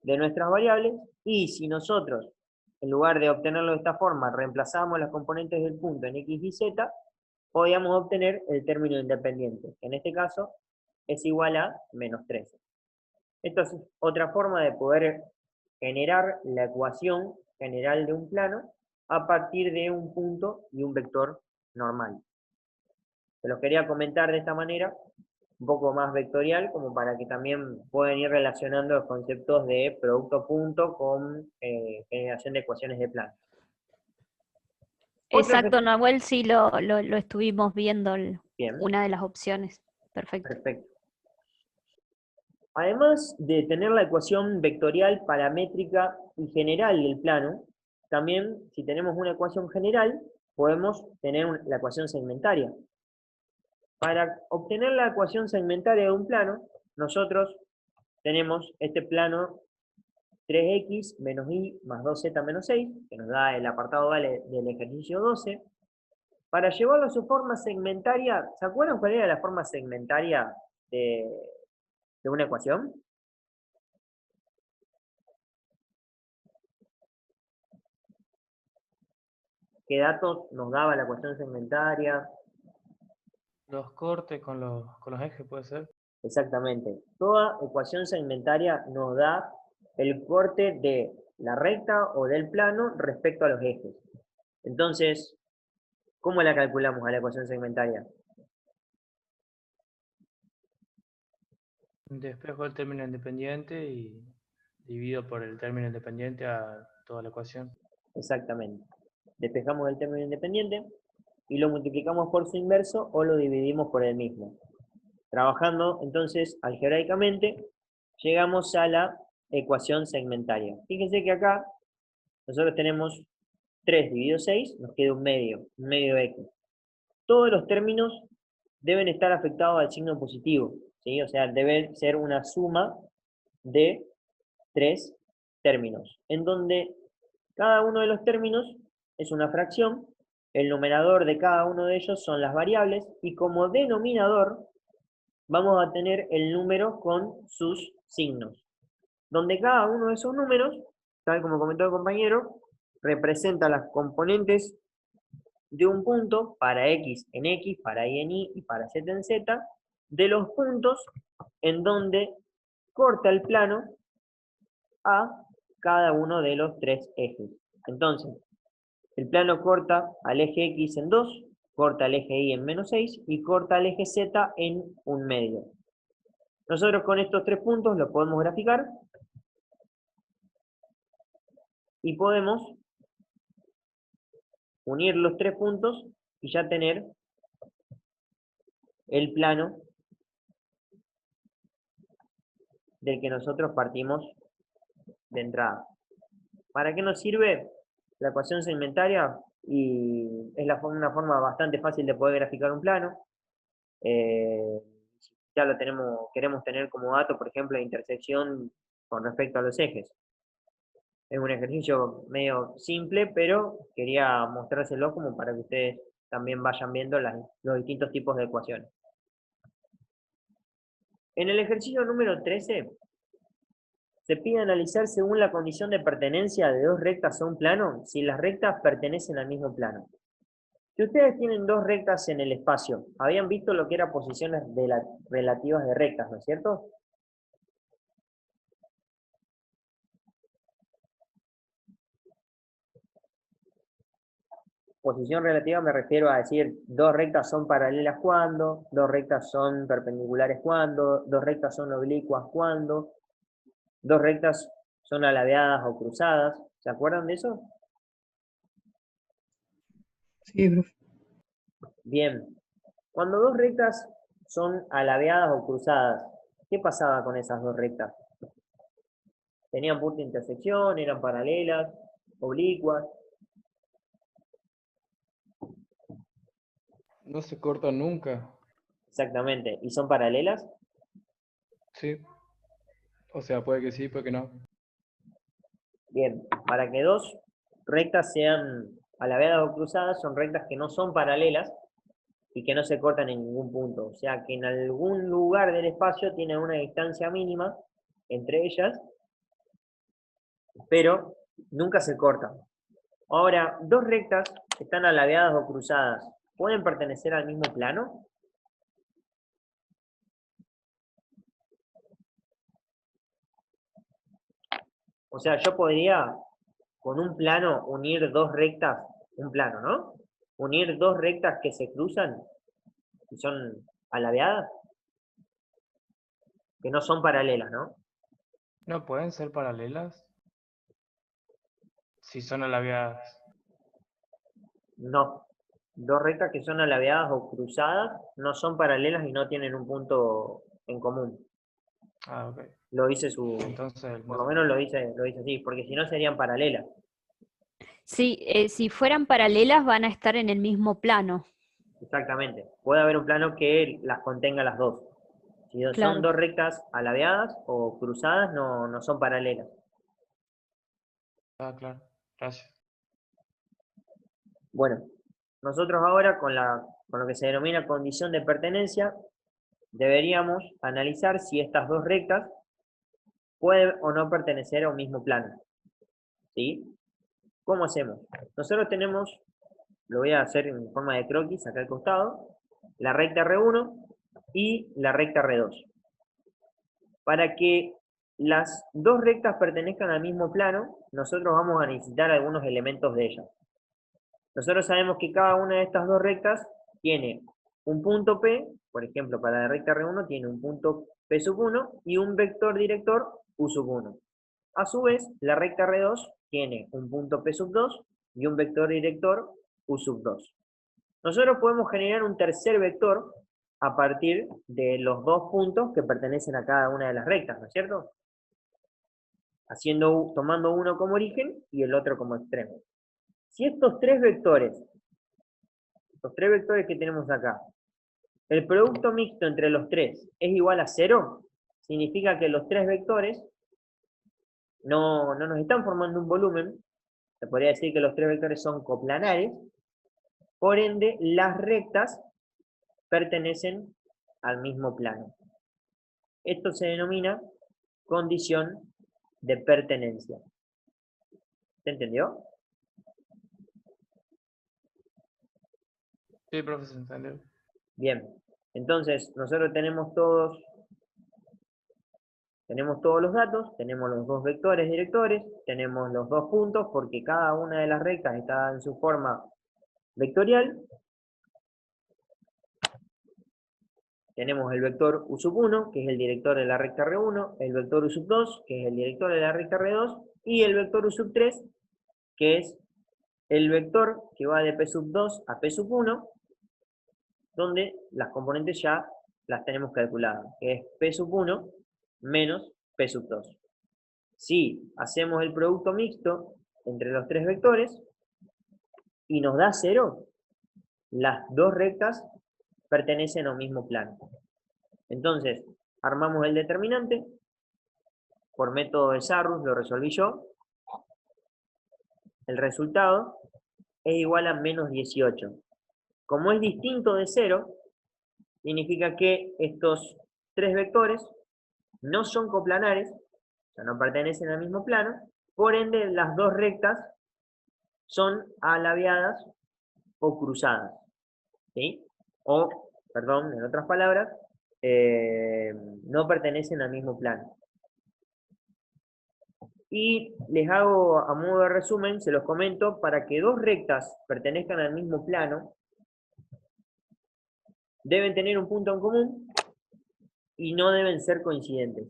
Speaker 2: de nuestras variables y si nosotros, en lugar de obtenerlo de esta forma, reemplazamos las componentes del punto en X y Z, podríamos obtener el término independiente, que en este caso es igual a menos 13. Esto es otra forma de poder generar la ecuación general de un plano a partir de un punto y un vector normal. Se los quería comentar de esta manera, un poco más vectorial, como para que también puedan ir relacionando los conceptos de producto punto con generación de ecuaciones de plano.
Speaker 4: Exacto, Nahuel, sí lo estuvimos viendo,
Speaker 2: Bien.
Speaker 4: una de las opciones. Perfecto.
Speaker 2: Perfecto. Además de tener la ecuación vectorial, paramétrica y general del plano, también si tenemos una ecuación general, podemos tener la ecuación segmentaria. Para obtener la ecuación segmentaria de un plano, nosotros tenemos este plano 3x menos y más 2z menos 6, que nos da el apartado del ejercicio 12. Para llevarlo a su forma segmentaria, ¿se acuerdan cuál era la forma segmentaria de una ecuación? ¿Qué datos nos daba la ecuación segmentaria?
Speaker 3: Los cortes con los ejes, puede ser.
Speaker 2: Exactamente. Toda ecuación segmentaria nos da el corte de la recta o del plano respecto a los ejes. Entonces, ¿cómo la calculamos a la ecuación segmentaria?
Speaker 3: Despejo el término independiente y divido por el término independiente a toda la ecuación.
Speaker 2: Exactamente. Despejamos el término independiente y lo multiplicamos por su inverso o lo dividimos por el mismo. Trabajando entonces algebraicamente, llegamos a la ecuación segmentaria. Fíjense que acá nosotros tenemos 3 dividido 6, nos queda un medio x. Todos los términos deben estar afectados al signo positivo, ¿sí? O sea, debe ser una suma de 3 términos, en donde cada uno de los términos es una fracción, el numerador de cada uno de ellos son las variables, y como denominador vamos a tener el número con sus signos, donde cada uno de esos números, tal como comentó el compañero, representa las componentes de un punto para x en x, para y en y y para z en z, de los puntos en donde corta el plano a cada uno de los 3 ejes. Entonces, el plano corta al eje x en 2, corta al eje y en menos 6 y corta al eje z en un medio. Nosotros con estos 3 puntos los podemos graficar y podemos unir los 3 puntos y ya tener el plano del que nosotros partimos de entrada. ¿Para qué nos sirve la ecuación segmentaria? Y es una forma bastante fácil de poder graficar un plano. Ya lo queremos tener como dato, por ejemplo, la intersección con respecto a los ejes. Es un ejercicio medio simple, pero quería mostrárselo como para que ustedes también vayan viendo los distintos tipos de ecuaciones. En el ejercicio número 13, se pide analizar según la condición de pertenencia de dos rectas a un plano, si las rectas pertenecen al mismo plano. Si ustedes tienen dos rectas en el espacio, habían visto lo que eran posiciones relativas de rectas, ¿no es cierto? Posición relativa me refiero a decir, dos rectas son paralelas cuando, dos rectas son perpendiculares cuando, dos rectas son oblicuas cuando, dos rectas son alabeadas o cruzadas. ¿Se acuerdan de eso?
Speaker 5: Sí, profe.
Speaker 2: Bien. Cuando dos rectas son alabeadas o cruzadas, ¿qué pasaba con esas dos rectas? ¿Tenían punto de intersección? ¿Eran paralelas? ¿Oblicuas?
Speaker 5: No se corta nunca.
Speaker 2: Exactamente. ¿Y son paralelas?
Speaker 5: Sí. O sea, puede que sí, puede que no.
Speaker 2: Bien. Para que dos rectas sean alabeadas o cruzadas, son rectas que no son paralelas y que no se cortan en ningún punto. O sea, que en algún lugar del espacio tienen una distancia mínima entre ellas, pero nunca se cortan. Ahora, dos rectas que están alabeadas o cruzadas, ¿pueden pertenecer al mismo plano? O sea, yo podría con un plano unir dos rectas, un plano, ¿no? Unir dos rectas que se cruzan y son alabeadas, que no son paralelas, ¿no?
Speaker 3: ¿No pueden ser paralelas? Si son alabeadas.
Speaker 2: No. Dos rectas que son alabeadas o cruzadas no son paralelas y no tienen un punto en común.
Speaker 3: Ah, ok.
Speaker 2: Lo dice
Speaker 3: Entonces,
Speaker 2: por lo menos lo dice así, porque si no serían paralelas.
Speaker 4: Sí, si fueran paralelas van a estar en el mismo plano.
Speaker 2: Exactamente. Puede haber un plano que las contenga las dos. Si son
Speaker 4: Claro.
Speaker 2: dos rectas alabeadas o cruzadas, no son paralelas.
Speaker 3: Ah, claro. Gracias.
Speaker 2: Bueno, nosotros ahora con lo que se denomina condición de pertenencia, deberíamos analizar si estas dos rectas pueden o no pertenecer a un mismo plano. ¿Sí? ¿Cómo hacemos? Nosotros tenemos, lo voy a hacer en forma de croquis acá al costado, la recta R1 y la recta R2. Para que las dos rectas pertenezcan al mismo plano, nosotros vamos a necesitar algunos elementos de ellas. Nosotros sabemos que cada una de estas dos rectas tiene un punto P, por ejemplo, para la recta R1 tiene un punto P sub 1 y un vector director U sub 1. A su vez, la recta R2 tiene un punto P sub 2 y un vector director U sub 2. Nosotros podemos generar un tercer vector a partir de los dos puntos que pertenecen a cada una de las rectas, ¿no es cierto? Tomando uno como origen y el otro como extremo. Si estos tres vectores que tenemos acá, el producto mixto entre los tres es igual a 0, significa que los tres vectores no nos están formando un volumen, se podría decir que los tres vectores son coplanares, por ende las rectas pertenecen al mismo plano. Esto se denomina condición de pertenencia. ¿Se entendió?
Speaker 3: Sí, profe, se entendió.
Speaker 2: Bien, entonces nosotros tenemos todos los datos, tenemos los dos vectores directores, tenemos los dos puntos porque cada una de las rectas está en su forma vectorial. Tenemos el vector U sub 1, que es el director de la recta R1, el vector U sub 2, que es el director de la recta R2, y el vector U sub 3, que es el vector que va de P sub 2 a P sub 1, donde las componentes ya las tenemos calculadas, que es P sub 1 menos P sub 2. Si hacemos el producto mixto entre los tres vectores y nos da 0, las dos rectas pertenecen a un mismo plano. Entonces, armamos el determinante, por método de Sarrus lo resolví yo. El resultado es igual a menos 18. Como es distinto de 0, significa que estos tres vectores no son coplanares, o sea, no pertenecen al mismo plano, por ende las dos rectas son alabeadas o cruzadas. ¿Sí? O, perdón, en otras palabras, no pertenecen al mismo plano. Y les hago a modo de resumen, se los comento, para que dos rectas pertenezcan al mismo plano, deben tener un punto en común y no deben ser coincidentes.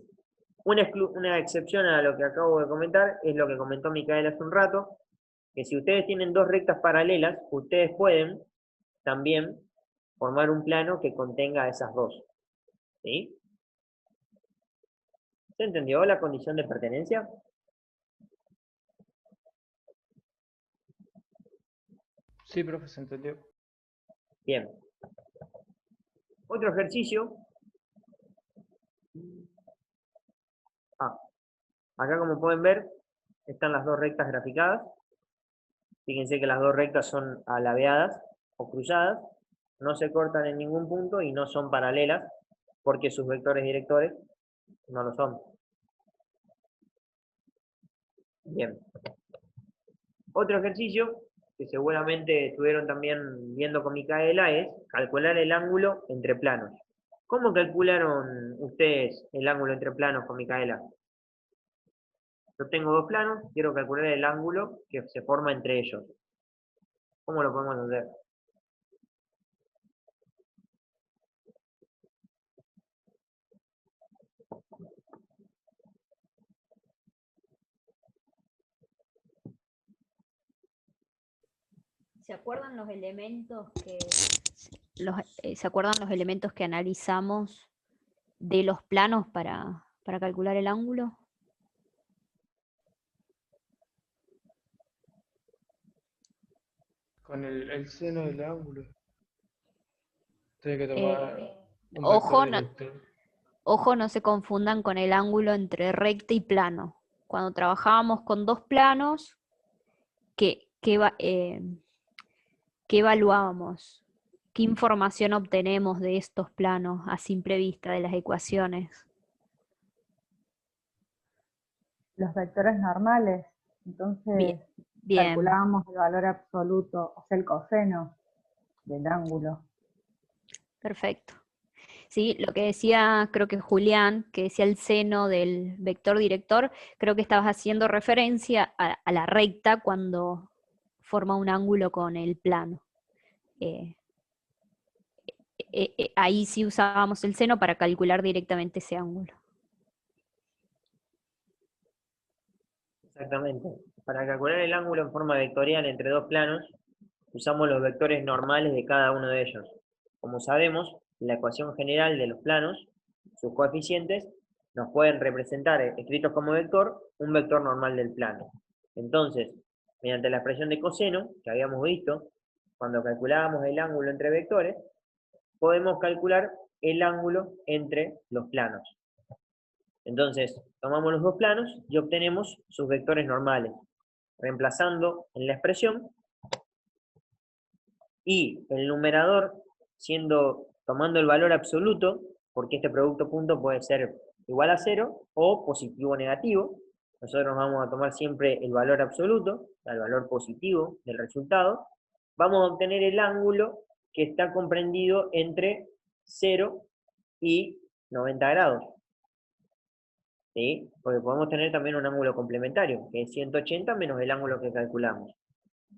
Speaker 2: Una excepción a lo que acabo de comentar es lo que comentó Micaela hace un rato, que si ustedes tienen dos rectas paralelas, ustedes pueden también formar un plano que contenga esas dos. ¿Sí? ¿Se entendió la condición de pertenencia?
Speaker 3: Sí, profe, se entendió.
Speaker 2: Bien. Otro ejercicio. Acá como pueden ver, están las dos rectas graficadas. Fíjense que las dos rectas son alabeadas o cruzadas. No se cortan en ningún punto y no son paralelas porque sus vectores directores no lo son. Bien. Otro ejercicio que seguramente estuvieron también viendo con Micaela es calcular el ángulo entre planos. ¿Cómo calcularon ustedes el ángulo entre planos con Micaela? Yo tengo dos planos, quiero calcular el ángulo que se forma entre ellos. ¿Cómo lo podemos hacer?
Speaker 4: ¿Se acuerdan los elementos ¿se acuerdan los elementos que analizamos de los planos para calcular el ángulo?
Speaker 3: Con el seno del ángulo. Tiene que tomar un
Speaker 4: Ojo,
Speaker 3: vector
Speaker 4: no,
Speaker 3: director.
Speaker 4: ojo, no se confundan con el ángulo entre recta y plano. Cuando trabajábamos con dos planos, ¿qué evaluábamos? ¿Qué información obtenemos de estos planos a simple vista de las ecuaciones?
Speaker 6: Los vectores normales. Entonces
Speaker 4: Bien, bien,
Speaker 6: calculábamos el valor absoluto, o sea, el coseno del ángulo.
Speaker 4: perfecto. Sí, lo que decía, creo que Julián, que decía el seno del vector director, creo que estabas haciendo referencia a la recta cuando forma un ángulo con el plano. Eh, ahí sí usábamos el seno para calcular directamente ese ángulo.
Speaker 2: Exactamente. Para calcular el ángulo en forma vectorial entre dos planos, usamos los vectores normales de cada uno de ellos. Como sabemos, la ecuación general de los planos, sus coeficientes, nos pueden representar, escritos como vector, un vector normal del plano. Entonces, mediante la expresión de coseno, que habíamos visto, cuando calculábamos el ángulo entre vectores, podemos calcular el ángulo entre los planos. Entonces, tomamos los dos planos y obtenemos sus vectores normales, reemplazando en la expresión, y el numerador tomando el valor absoluto, porque este producto punto puede ser igual a 0 o positivo o negativo. Nosotros vamos a tomar siempre el valor absoluto, el valor positivo del resultado. Vamos a obtener el ángulo que está comprendido entre 0 y 90 grados. ¿Sí? Porque podemos tener también un ángulo complementario, que es 180 menos el ángulo que calculamos.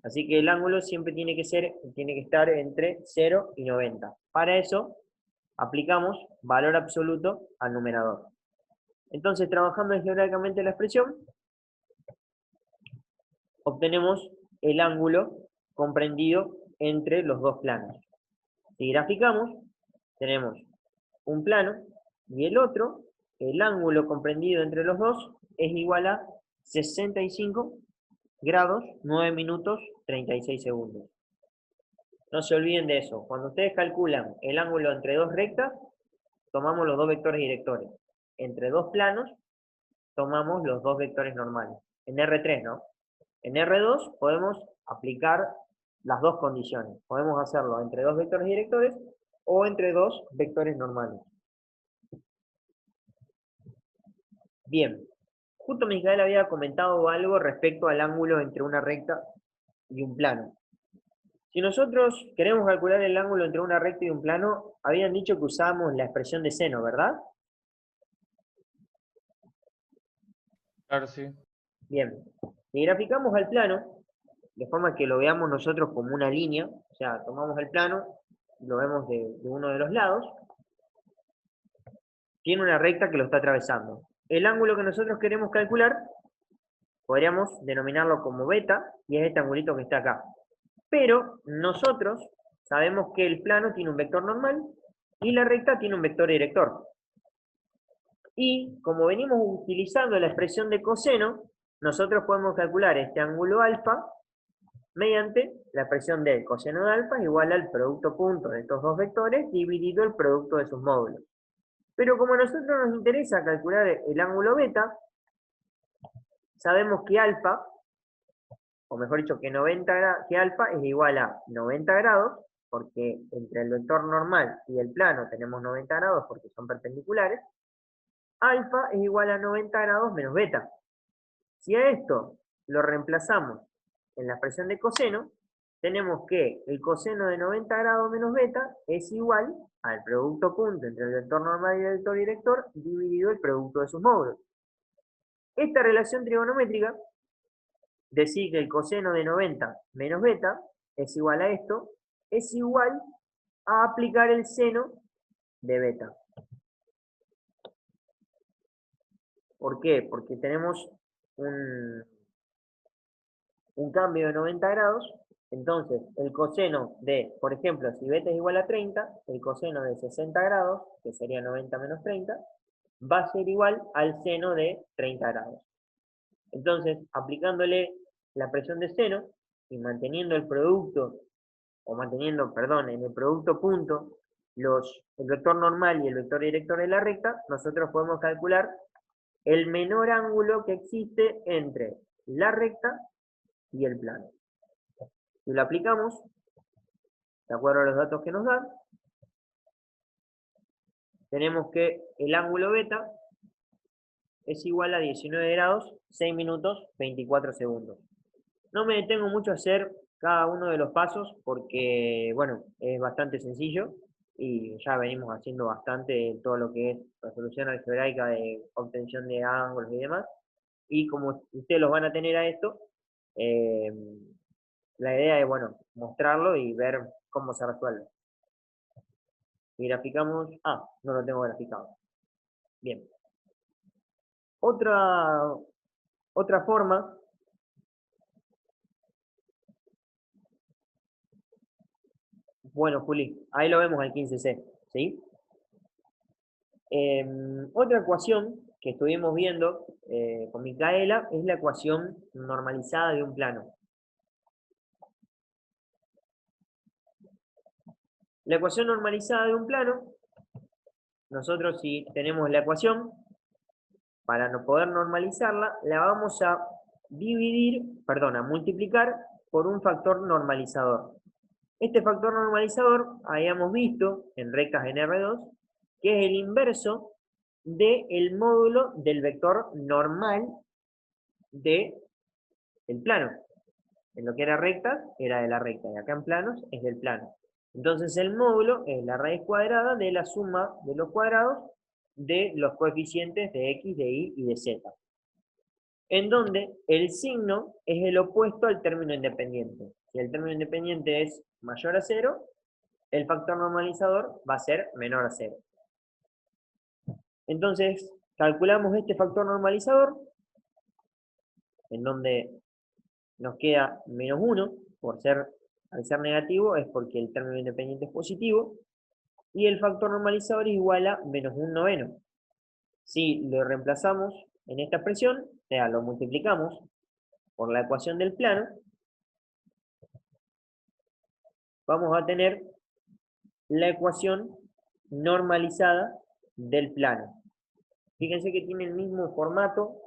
Speaker 2: Así que el ángulo siempre tiene que estar entre 0 y 90. Para eso, aplicamos valor absoluto al numerador. Entonces, trabajando algebraicamente la expresión, obtenemos el ángulo comprendido entre los dos planos. Si graficamos, tenemos un plano y el otro, el ángulo comprendido entre los dos es igual a 65 grados, 9 minutos, 36 segundos. No se olviden de eso. Cuando ustedes calculan el ángulo entre dos rectas, tomamos los dos vectores directores. Entre dos planos, tomamos los dos vectores normales. En R3, ¿no? En R2 podemos aplicar las dos condiciones. Podemos hacerlo entre dos vectores directores o entre dos vectores normales. Bien. Justo Micael había comentado algo respecto al ángulo entre una recta y un plano. Si nosotros queremos calcular el ángulo entre una recta y un plano, habían dicho que usábamos la expresión de seno, ¿verdad?
Speaker 3: Claro, sí.
Speaker 2: Bien. Si graficamos al plano, de forma que lo veamos nosotros como una línea, o sea, tomamos el plano, lo vemos de uno de los lados, tiene una recta que lo está atravesando. El ángulo que nosotros queremos calcular, podríamos denominarlo como beta, y es este angulito que está acá. Pero nosotros sabemos que el plano tiene un vector normal y la recta tiene un vector director. Y como venimos utilizando la expresión de coseno, nosotros podemos calcular este ángulo alfa mediante la expresión de coseno de alfa igual al producto punto de estos dos vectores dividido el producto de sus módulos. Pero como a nosotros nos interesa calcular el ángulo beta, sabemos que alfa, o mejor dicho, que alfa es igual a 90 grados, porque entre el vector normal y el plano tenemos 90 grados porque son perpendiculares. Alfa es igual a 90 grados menos beta. Si a esto lo reemplazamos en la expresión de coseno, tenemos que el coseno de 90 grados menos beta es igual al producto punto entre el vector normal y el vector director dividido el producto de sus módulos. Esta relación trigonométrica, decir que el coseno de 90 menos beta es igual a esto, es igual a aplicar el seno de beta. ¿Por qué? Porque tenemos un cambio de 90 grados, entonces el coseno de, por ejemplo, si beta es igual a 30, el coseno de 60 grados, que sería 90 menos 30, va a ser igual al seno de 30 grados. Entonces, aplicándole la presión de seno y manteniendo el producto, o manteniendo, perdón, en el producto punto el vector normal y el vector director de la recta, nosotros podemos calcular el menor ángulo que existe entre la recta y el plano. Si lo aplicamos, de acuerdo a los datos que nos dan, tenemos que el ángulo beta es igual a 19 grados, 6 minutos, 24 segundos. No me detengo mucho a hacer cada uno de los pasos porque, bueno, es bastante sencillo y ya venimos haciendo bastante todo lo que es resolución algebraica de obtención de ángulos y demás. Y como ustedes los van a tener a esto, eh, la idea es, bueno, mostrarlo y ver cómo se resuelve. Y graficamos, no lo tengo graficado. Bien. Otra forma bueno, Juli, ahí lo vemos al 15C, ¿sí? Otra ecuación que estuvimos viendo con Micaela es la ecuación normalizada de un plano. La ecuación normalizada de un plano, nosotros si tenemos la ecuación, para no poder normalizarla, la vamos a multiplicar por un factor normalizador. Este factor normalizador habíamos visto en rectas en R2 que es el inverso del módulo del vector normal del plano. En lo que era rectas, era de la recta, y acá en planos es del plano. Entonces el módulo es la raíz cuadrada de la suma de los cuadrados de los coeficientes de x, de y y de z. En donde el signo es el opuesto al término independiente. Si el término independiente es mayor a 0, el factor normalizador va a ser menor a 0. Entonces, calculamos este factor normalizador, en donde nos queda menos 1, al ser negativo es porque el término independiente es positivo, y el factor normalizador es igual a menos 1/9. Si lo reemplazamos en esta expresión, o sea, lo multiplicamos por la ecuación del plano, vamos a tener la ecuación normalizada del plano. Fíjense que tiene el mismo formato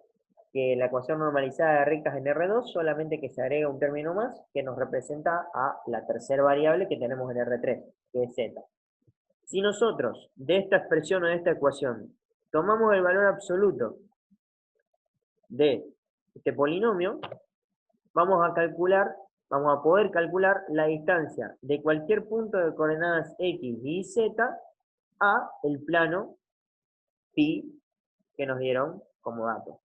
Speaker 2: que la ecuación normalizada de rectas en R2, solamente que se agrega un término más que nos representa a la tercera variable que tenemos en R3, que es z. Si nosotros de esta expresión o de esta ecuación tomamos el valor absoluto de este polinomio, vamos a poder calcular la distancia de cualquier punto de coordenadas x, y z a el plano pi que nos dieron como dato.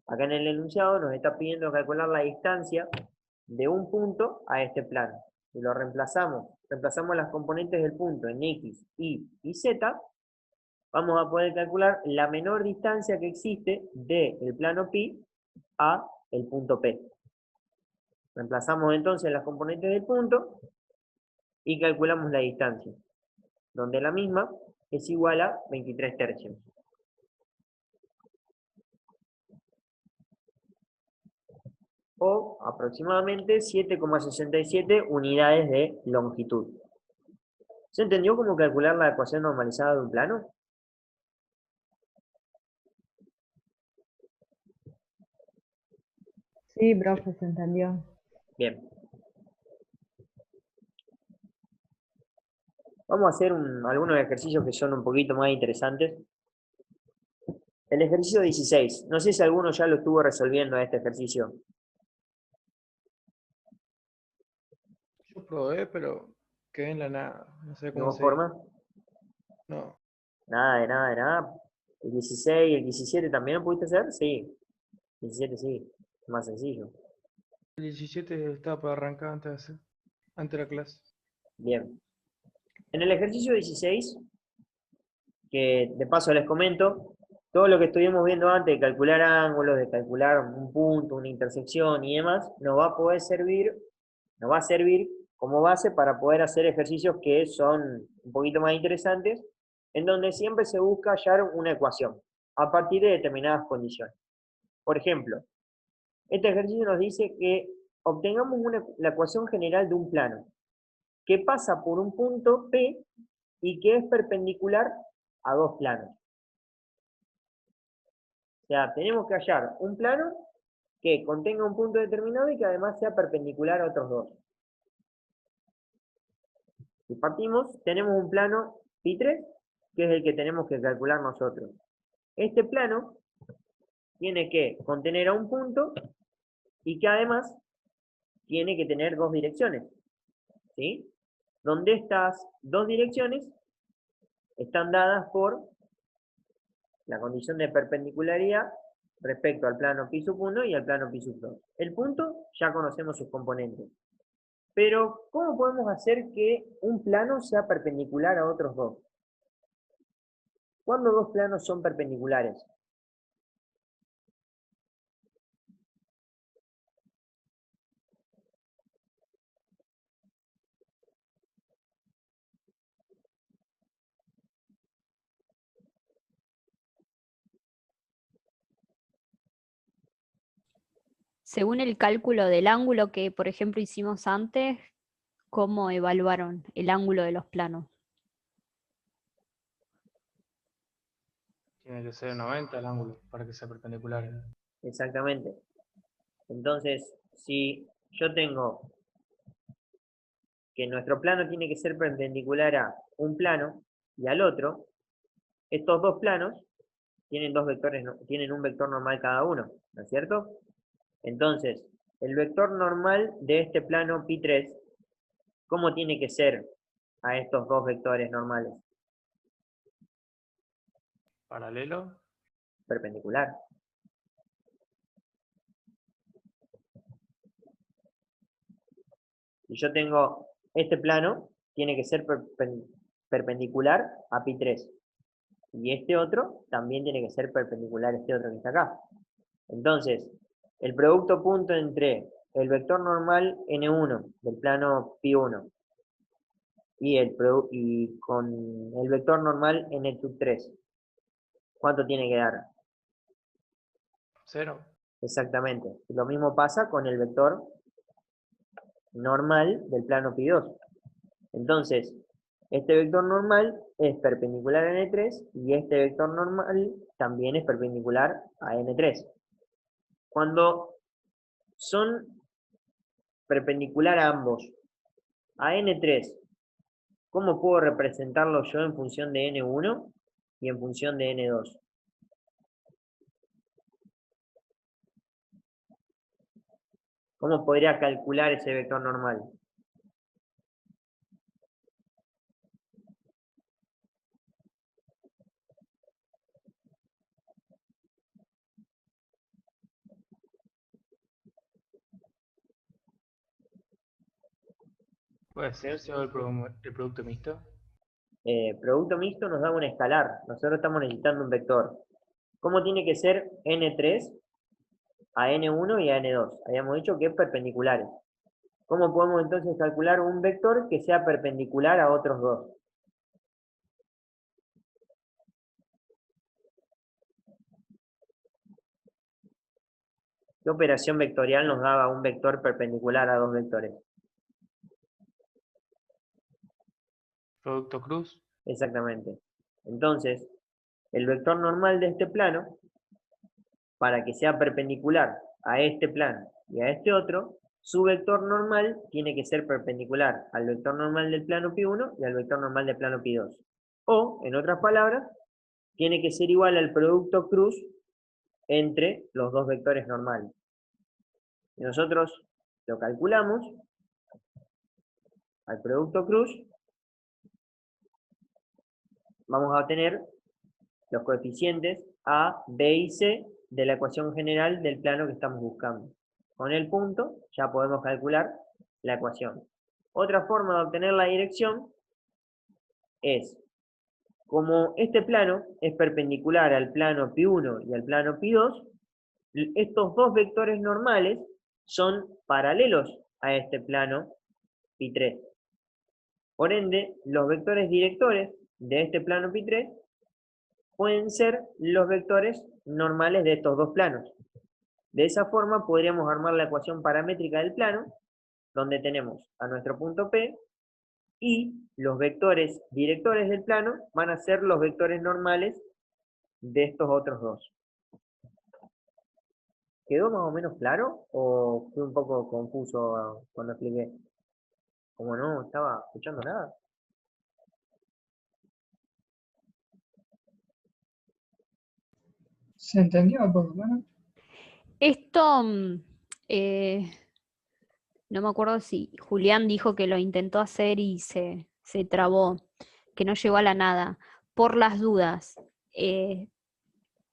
Speaker 2: Acá en el enunciado nos está pidiendo calcular la distancia de un punto a este plano. Si lo reemplazamos las componentes del punto en x, y z, vamos a poder calcular la menor distancia que existe del plano pi a el punto P. Reemplazamos entonces las componentes del punto y calculamos la distancia, donde la misma es igual a 23 tercios. O aproximadamente 7,67 unidades de longitud. ¿Se entendió cómo calcular la ecuación normalizada de un plano?
Speaker 6: Sí, profe, se entendió.
Speaker 2: Bien. Vamos a hacer algunos ejercicios que son un poquito más interesantes. El ejercicio 16. No sé si alguno ya lo estuvo resolviendo este ejercicio.
Speaker 5: Yo probé, pero quedé en la nada. No sé
Speaker 2: ¿De
Speaker 5: cómo
Speaker 2: alguna
Speaker 5: seguir.
Speaker 2: forma?
Speaker 5: No.
Speaker 2: Nada, de nada, de nada. El 16 y el 17 también lo pudiste hacer, sí. 17 sí, más sencillo.
Speaker 5: El 17 estaba para arrancar antes de la clase.
Speaker 2: Bien. En el ejercicio 16, que de paso les comento, todo lo que estuvimos viendo antes de calcular ángulos, de calcular un punto, una intersección y demás, nos va a servir como base para poder hacer ejercicios que son un poquito más interesantes, en donde siempre se busca hallar una ecuación a partir de determinadas condiciones. Por ejemplo, este ejercicio nos dice que obtengamos la ecuación general de un plano que pasa por un punto P y que es perpendicular a dos planos. O sea, tenemos que hallar un plano que contenga un punto determinado y que además sea perpendicular a otros dos. Si partimos, tenemos un plano π3, que es el que tenemos que calcular nosotros. Este plano tiene que contener a un punto y que además tiene que tener dos direcciones, ¿sí? Donde estas dos direcciones están dadas por la condición de perpendicularidad respecto al plano π sub 1 y al plano π sub 2. El punto ya conocemos sus componentes. Pero, ¿cómo podemos hacer que un plano sea perpendicular a otros dos? ¿Cuándo dos planos son perpendiculares?
Speaker 4: Según el cálculo del ángulo que, por ejemplo, hicimos antes, ¿cómo evaluaron el ángulo de los planos?
Speaker 3: Tiene que ser 90 el ángulo para que sea perpendicular.
Speaker 2: Exactamente. Entonces, si yo tengo que nuestro plano tiene que ser perpendicular a un plano y al otro, estos dos planos tienen dos vectores, tienen un vector normal cada uno, ¿no es cierto? Entonces, el vector normal de este plano π3, ¿cómo tiene que ser a estos dos vectores normales?
Speaker 3: Paralelo.
Speaker 2: Perpendicular. Si yo tengo este plano, tiene que ser perpendicular a π3. Y este otro también tiene que ser perpendicular a este otro que está acá. Entonces, el producto punto entre el vector normal n1 del plano π1 y con el vector normal n sub 3, ¿cuánto tiene que dar?
Speaker 3: 0.
Speaker 2: Exactamente. Lo mismo pasa con el vector normal del plano π2. Entonces, este vector normal es perpendicular a n3 y este vector normal también es perpendicular a n3. Cuando son perpendicular a ambos, a n3, ¿cómo puedo representarlo yo en función de n1 y en función de n2? ¿Cómo podría calcular ese vector normal?
Speaker 3: Puede ser, si hago el producto mixto.
Speaker 2: Producto mixto nos da un escalar. Nosotros estamos necesitando un vector. ¿Cómo tiene que ser n3 a n1 y a n2? Habíamos dicho que es perpendiculares. ¿Cómo podemos entonces calcular un vector que sea perpendicular a otros dos? ¿Qué operación vectorial nos daba un vector perpendicular a dos vectores?
Speaker 3: Producto cruz.
Speaker 2: Exactamente. Entonces, el vector normal de este plano, para que sea perpendicular a este plano y a este otro, su vector normal tiene que ser perpendicular al vector normal del plano π1 y al vector normal del plano π2. O, en otras palabras, tiene que ser igual al producto cruz entre los dos vectores normales. Y nosotros lo calculamos al producto cruz, vamos a obtener los coeficientes A, B y C de la ecuación general del plano que estamos buscando. Con el punto ya podemos calcular la ecuación. Otra forma de obtener la dirección es, como este plano es perpendicular al plano π1 y al plano π2, estos dos vectores normales son paralelos a este plano π3. Por ende, los vectores directores de este plano π3 pueden ser los vectores normales de estos dos planos. De esa forma podríamos armar la ecuación paramétrica del plano, donde tenemos a nuestro punto P y los vectores directores del plano van a ser los vectores normales de estos otros dos. ¿Quedó más o menos claro o fue un poco confuso cuando expliqué? Como no estaba escuchando nada.
Speaker 7: ¿Se entendió por lo menos?
Speaker 4: Esto, no me acuerdo si Julián dijo que lo intentó hacer y se trabó, que no llegó a la nada. Por las dudas,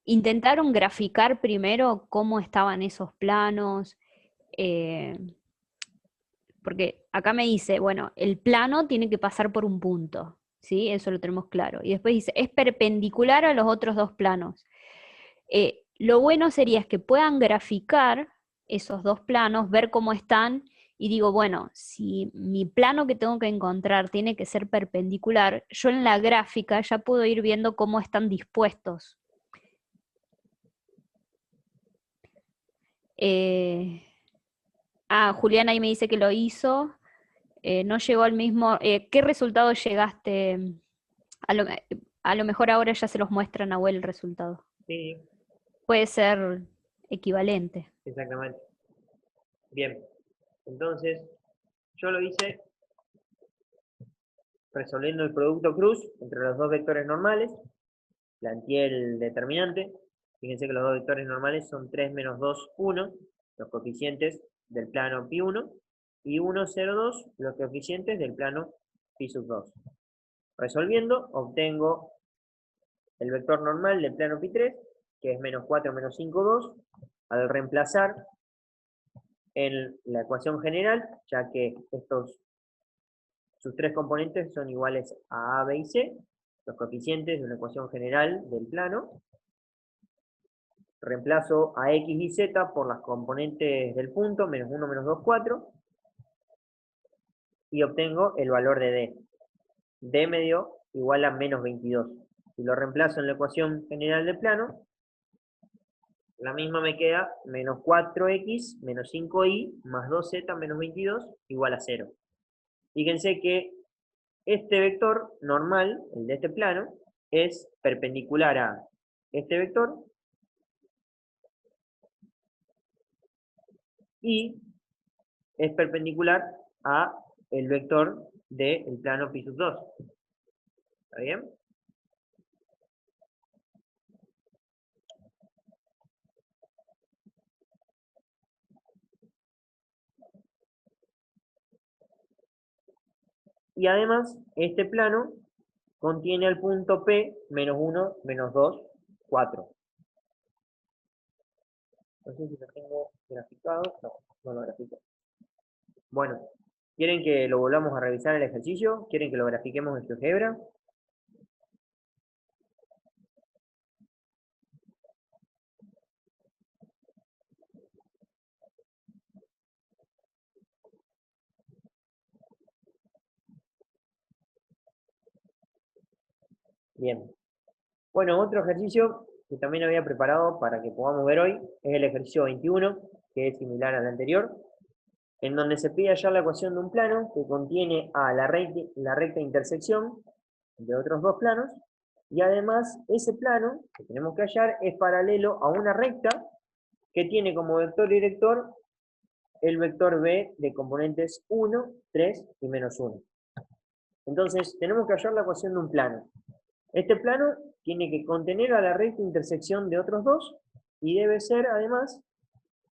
Speaker 4: ¿intentaron graficar primero cómo estaban esos planos? Eh, Porque acá me dice, bueno, el plano tiene que pasar por un punto, ¿sí? Eso lo tenemos claro. Y después dice, es perpendicular a los otros dos planos. Lo bueno sería es que puedan graficar esos dos planos, ver cómo están, y digo, bueno, si mi plano que tengo que encontrar tiene que ser perpendicular, yo en la gráfica ya puedo ir viendo cómo están dispuestos. Julián ahí me dice que lo hizo. No llegó al mismo. ¿Qué resultado llegaste? A lo mejor ahora ya se los muestra a Nahuel el resultado.
Speaker 2: Sí,
Speaker 4: Puede ser equivalente.
Speaker 2: exactamente. Bien, entonces yo lo hice resolviendo el producto cruz entre los dos vectores normales, planteé el determinante. Fíjense que los dos vectores normales son 3, menos 2, 1, los coeficientes del plano pi1, y 1, 0, 2, los coeficientes del plano pi sub 2. Resolviendo, obtengo el vector normal del plano pi3, que es menos 4, menos 5, 2, al reemplazar en la ecuación general, ya que sus tres componentes son iguales a B y C, los coeficientes de una ecuación general del plano. Reemplazo a X y Z por las componentes del punto, menos 1, menos 2, 4, y obtengo el valor de D. D me dio igual a menos 22. Si lo reemplazo en la ecuación general del plano, la misma me queda menos 4X menos 5Y más 2Z menos 22 igual a 0. Fíjense que este vector normal, el de este plano, es perpendicular a este vector y es perpendicular a el vector del plano pi sub 2. ¿Está bien? Y además, este plano contiene el punto P, menos 1, menos 2, 4. No sé si lo tengo graficado. No, no lo grafico. Bueno, ¿quieren que lo volvamos a revisar el ejercicio? ¿Quieren que lo grafiquemos en GeoGebra? Bien. Bueno, otro ejercicio que también había preparado para que podamos ver hoy es el ejercicio 21, que es similar al anterior, en donde se pide hallar la ecuación de un plano que contiene a la recta intersección de otros dos planos, y además ese plano que tenemos que hallar es paralelo a una recta que tiene como vector director el vector B de componentes 1, 3 y menos 1. Entonces, tenemos que hallar la ecuación de un plano. Este plano tiene que contener a la recta intersección de otros dos y debe ser, además,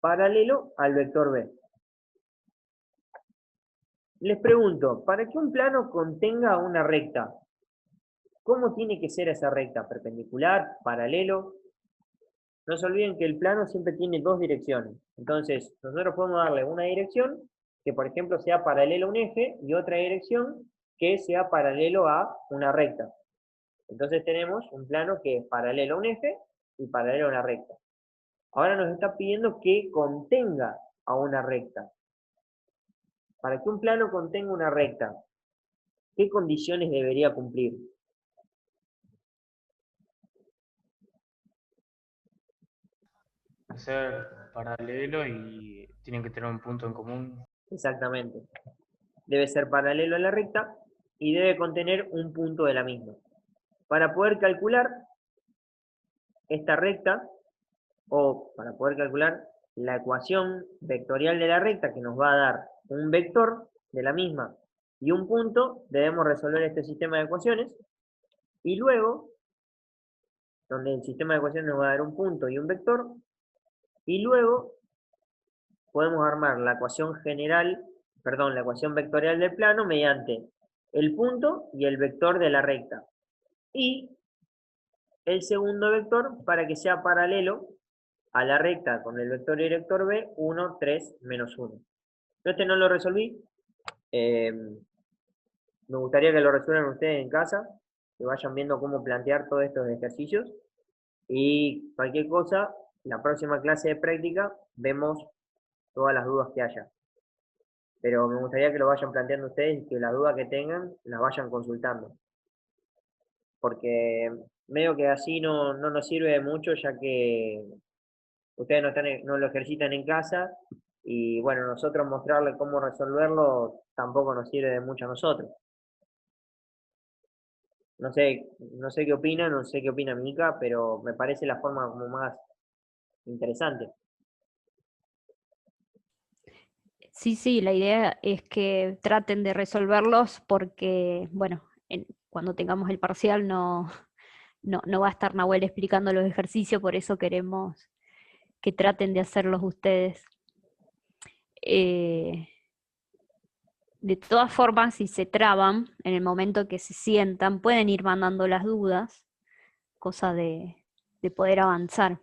Speaker 2: paralelo al vector B. Les pregunto, para que un plano contenga una recta, ¿cómo tiene que ser esa recta? ¿Perpendicular? ¿Paralelo? No se olviden que el plano siempre tiene dos direcciones. Entonces, nosotros podemos darle una dirección que, por ejemplo, sea paralela a un eje y otra dirección que sea paralelo a una recta. Entonces tenemos un plano que es paralelo a un eje y paralelo a una recta. Ahora nos está pidiendo que contenga a una recta. Para que un plano contenga una recta, ¿qué condiciones debería cumplir?
Speaker 3: Ser paralelo y tienen que tener un punto en común.
Speaker 2: Exactamente. Debe ser paralelo a la recta y debe contener un punto de la misma. Para poder calcular esta recta, o para poder calcular la ecuación vectorial de la recta, que nos va a dar un vector de la misma y un punto, debemos resolver este sistema de ecuaciones, y luego, donde el sistema de ecuaciones nos va a dar un punto y un vector, y luego podemos armar la ecuación general, perdón, la ecuación vectorial del plano mediante el punto y el vector de la recta. Y el segundo vector para que sea paralelo a la recta con el vector director B, 1, 3, menos 1. Yo este no lo resolví. Me gustaría que lo resuelvan ustedes en casa, que vayan viendo cómo plantear todos estos ejercicios. Y cualquier cosa, la próxima clase de práctica vemos todas las dudas que haya. Pero me gustaría que lo vayan planteando ustedes y que las dudas que tengan las vayan consultando. Porque medio que así no nos sirve de mucho, ya que ustedes no lo ejercitan en casa, y bueno, nosotros mostrarles cómo resolverlo tampoco nos sirve de mucho a nosotros. No sé qué opina, no sé qué opina Mica, pero me parece la forma como más interesante.
Speaker 4: Sí, la idea es que traten de resolverlos porque, bueno, cuando tengamos el parcial no va a estar Nahuel explicando los ejercicios, por eso queremos que traten de hacerlos ustedes. De todas formas, si se traban, en el momento que se sientan, pueden ir mandando las dudas, cosa de poder avanzar.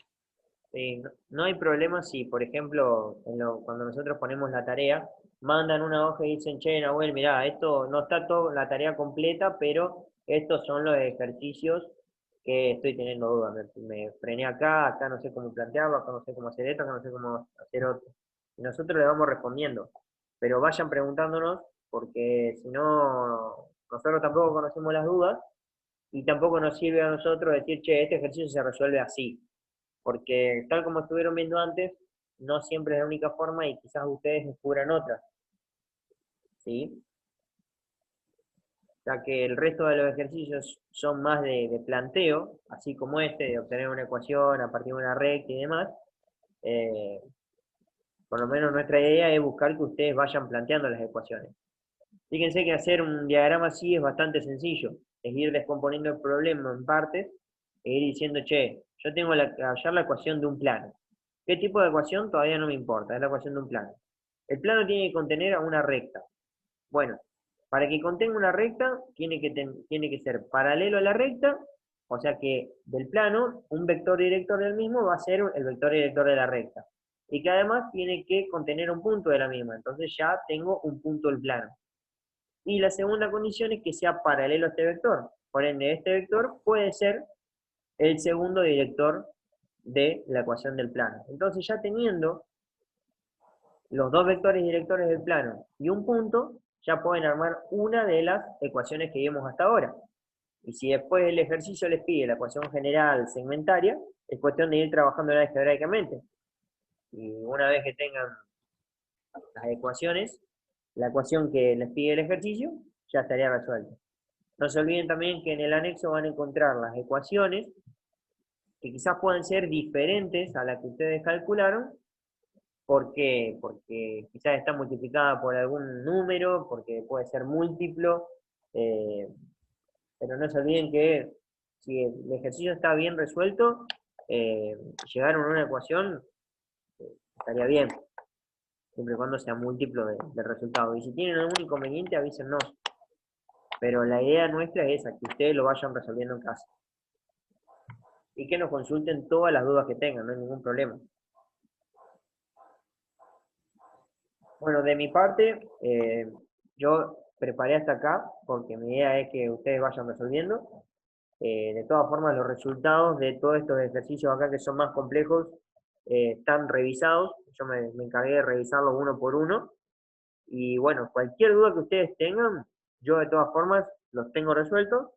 Speaker 2: No hay problema si, por ejemplo, cuando nosotros ponemos la tarea, mandan una hoja y dicen, che, Nahuel, mirá, esto no está toda la tarea completa, pero estos son los ejercicios que estoy teniendo dudas. Me frené acá no sé cómo plantearlo, acá no sé cómo hacer esto, acá no sé cómo hacer otro. Y nosotros le vamos respondiendo. Pero vayan preguntándonos, porque si no, nosotros tampoco conocemos las dudas, y tampoco nos sirve a nosotros decir, che, este ejercicio se resuelve así. Porque tal como estuvieron viendo antes, no siempre es la única forma y quizás ustedes descubran otras. ¿Sí? Ya que el resto de los ejercicios son más de planteo, así como este, de obtener una ecuación a partir de una recta y demás. Por lo menos nuestra idea es buscar que ustedes vayan planteando las ecuaciones. Fíjense que hacer un diagrama así es bastante sencillo. Es ir descomponiendo el problema en partes e ir diciendo, che, yo tengo que hallar la ecuación de un plano. ¿Qué tipo de ecuación? Todavía no me importa, es la ecuación de un plano. El plano tiene que contener a una recta. Bueno, para que contenga una recta, tiene que ser paralelo a la recta, o sea que del plano, un vector director del mismo va a ser el vector director de la recta. Y que además tiene que contener un punto de la misma, entonces ya tengo un punto del plano. Y la segunda condición es que sea paralelo a este vector. Por ende, este vector puede ser el segundo director de la ecuación del plano. Entonces, ya teniendo los dos vectores directores del plano y un punto, ya pueden armar una de las ecuaciones que vimos hasta ahora. Y si después el ejercicio les pide la ecuación general segmentaria, es cuestión de ir trabajando algebraicamente. Y una vez que tengan las ecuaciones, la ecuación que les pide el ejercicio, ya estaría resuelta. No se olviden también que en el anexo van a encontrar las ecuaciones que quizás puedan ser diferentes a las que ustedes calcularon. ¿Por qué? Porque quizás está multiplicada por algún número, porque puede ser múltiplo, pero no se olviden que si el ejercicio está bien resuelto, llegaron a una ecuación, estaría bien, siempre y cuando sea múltiplo del resultado. Y si tienen algún inconveniente, avísennos. Pero la idea nuestra es esa, que ustedes lo vayan resolviendo en casa. Y que nos consulten todas las dudas que tengan, no hay ningún problema. Bueno, de mi parte, yo preparé hasta acá, porque mi idea es que ustedes vayan resolviendo. De todas formas, los resultados de todos estos ejercicios acá que son más complejos están revisados. Yo me encargué de revisarlos uno por uno. Y bueno, cualquier duda que ustedes tengan, yo de todas formas los tengo resueltos.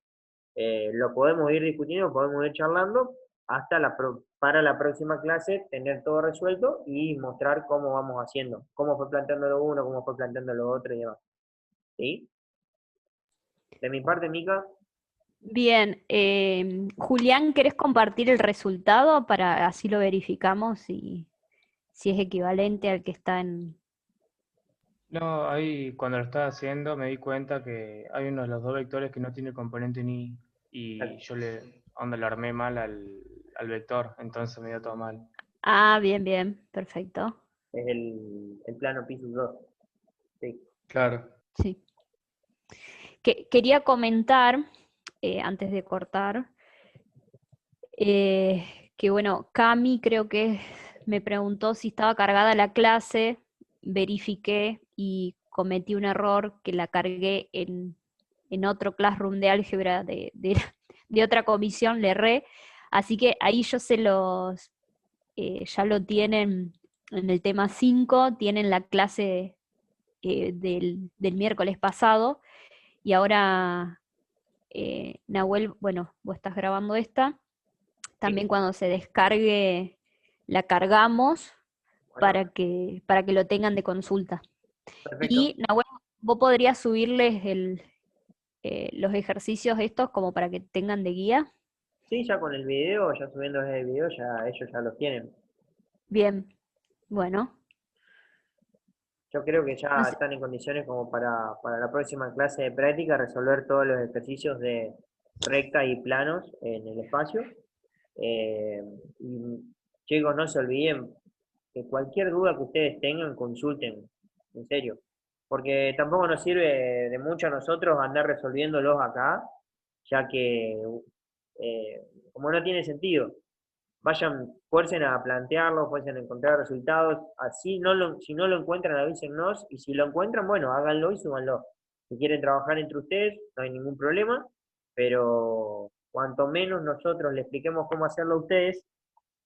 Speaker 2: Lo podemos ir discutiendo, podemos ir charlando, hasta para la próxima clase tener todo resuelto y mostrar cómo vamos haciendo, cómo fue planteando lo uno, cómo fue planteando lo otro y demás. ¿Sí? De mi parte, Mica,
Speaker 4: Bien, Julián, ¿querés compartir el resultado para así lo verificamos si es equivalente al que está en...
Speaker 3: No, ahí cuando lo estaba haciendo me di cuenta que hay uno de los dos vectores que no tiene componente ni y yo le armé mal al vector, entonces me dio todo mal.
Speaker 4: Ah, bien, bien, perfecto.
Speaker 2: es el plano Pisus 2. Sí.
Speaker 5: Claro.
Speaker 4: Sí. Quería comentar, antes de cortar, que bueno, Cami creo que me preguntó si estaba cargada la clase, verifiqué y cometí un error que la cargué en otro classroom de álgebra de otra comisión, le erré, así que ahí yo ya lo tienen en el tema 5, tienen la clase del miércoles pasado, y ahora, Nahuel, bueno, vos estás grabando esta, también cuando se descargue la cargamos
Speaker 2: Bueno,
Speaker 4: para que lo tengan de consulta.
Speaker 2: perfecto.
Speaker 4: Y Nahuel, vos podrías subirles los ejercicios estos como para que tengan de guía.
Speaker 2: Sí, ya con el video, ya subiendo el video, ya ellos ya los tienen.
Speaker 4: Bien, bueno,
Speaker 2: Yo creo que
Speaker 4: no
Speaker 2: ya
Speaker 4: sé,
Speaker 2: están en condiciones como para la próxima clase de práctica resolver todos los ejercicios de recta y planos en el espacio. Y chicos, no se olviden que cualquier duda que ustedes tengan, consulten, en serio. Porque tampoco nos sirve de mucho a nosotros andar resolviéndolos acá, ya que como no tiene sentido. Vayan, fuercen a plantearlo, fuercen a encontrar resultados. Así si no lo encuentran, avísennos. Y si lo encuentran, bueno, háganlo y súbanlo. Si quieren trabajar entre ustedes, no hay ningún problema. Pero cuanto menos nosotros le expliquemos cómo hacerlo a ustedes,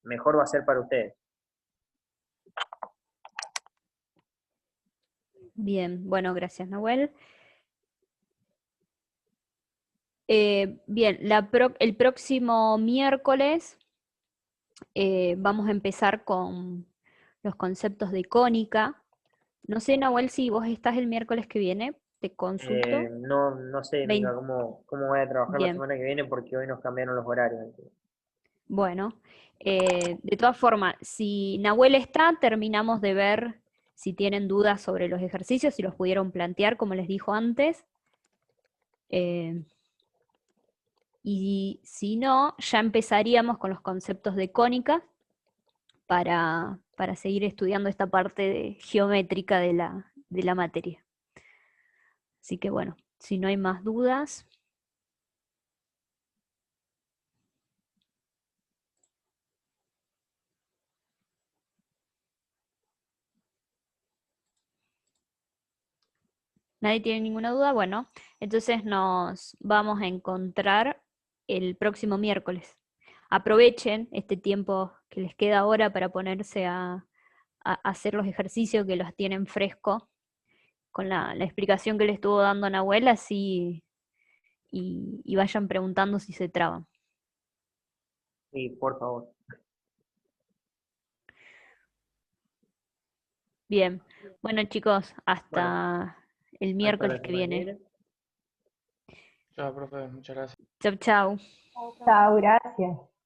Speaker 2: mejor va a ser para ustedes.
Speaker 4: bien, bueno, gracias, Nahuel. Bien, el próximo miércoles vamos a empezar con los conceptos de cónica. No sé, Nahuel, si vos estás el miércoles que viene, te consulto.
Speaker 2: No sé, Mica,
Speaker 4: 20.
Speaker 2: cómo voy a trabajar la
Speaker 4: Bien,
Speaker 2: semana que viene porque hoy nos cambiaron los horarios.
Speaker 4: bueno. De todas formas, si Nahuel está, terminamos de ver si tienen dudas sobre los ejercicios, si los pudieron plantear, como les dijo antes. Eh, y si no, ya empezaríamos con los conceptos de cónica para seguir estudiando esta parte geométrica de la materia. Así que bueno, si no hay más dudas. ¿Nadie tiene ninguna duda? Bueno, entonces nos vamos a encontrar el próximo miércoles. Aprovechen este tiempo que les queda ahora para ponerse a hacer los ejercicios que los tienen fresco con la explicación que le estuvo dando Nahuel, así y vayan preguntando si se traban.
Speaker 2: Sí, por favor.
Speaker 4: Bien, bueno chicos,
Speaker 2: Bueno,
Speaker 4: hasta el
Speaker 2: hasta
Speaker 4: miércoles
Speaker 2: la
Speaker 4: que
Speaker 2: semana que
Speaker 4: viene.
Speaker 2: viene.
Speaker 3: Chao, profe, muchas gracias.
Speaker 4: Chau, chau.
Speaker 6: Chao, gracias.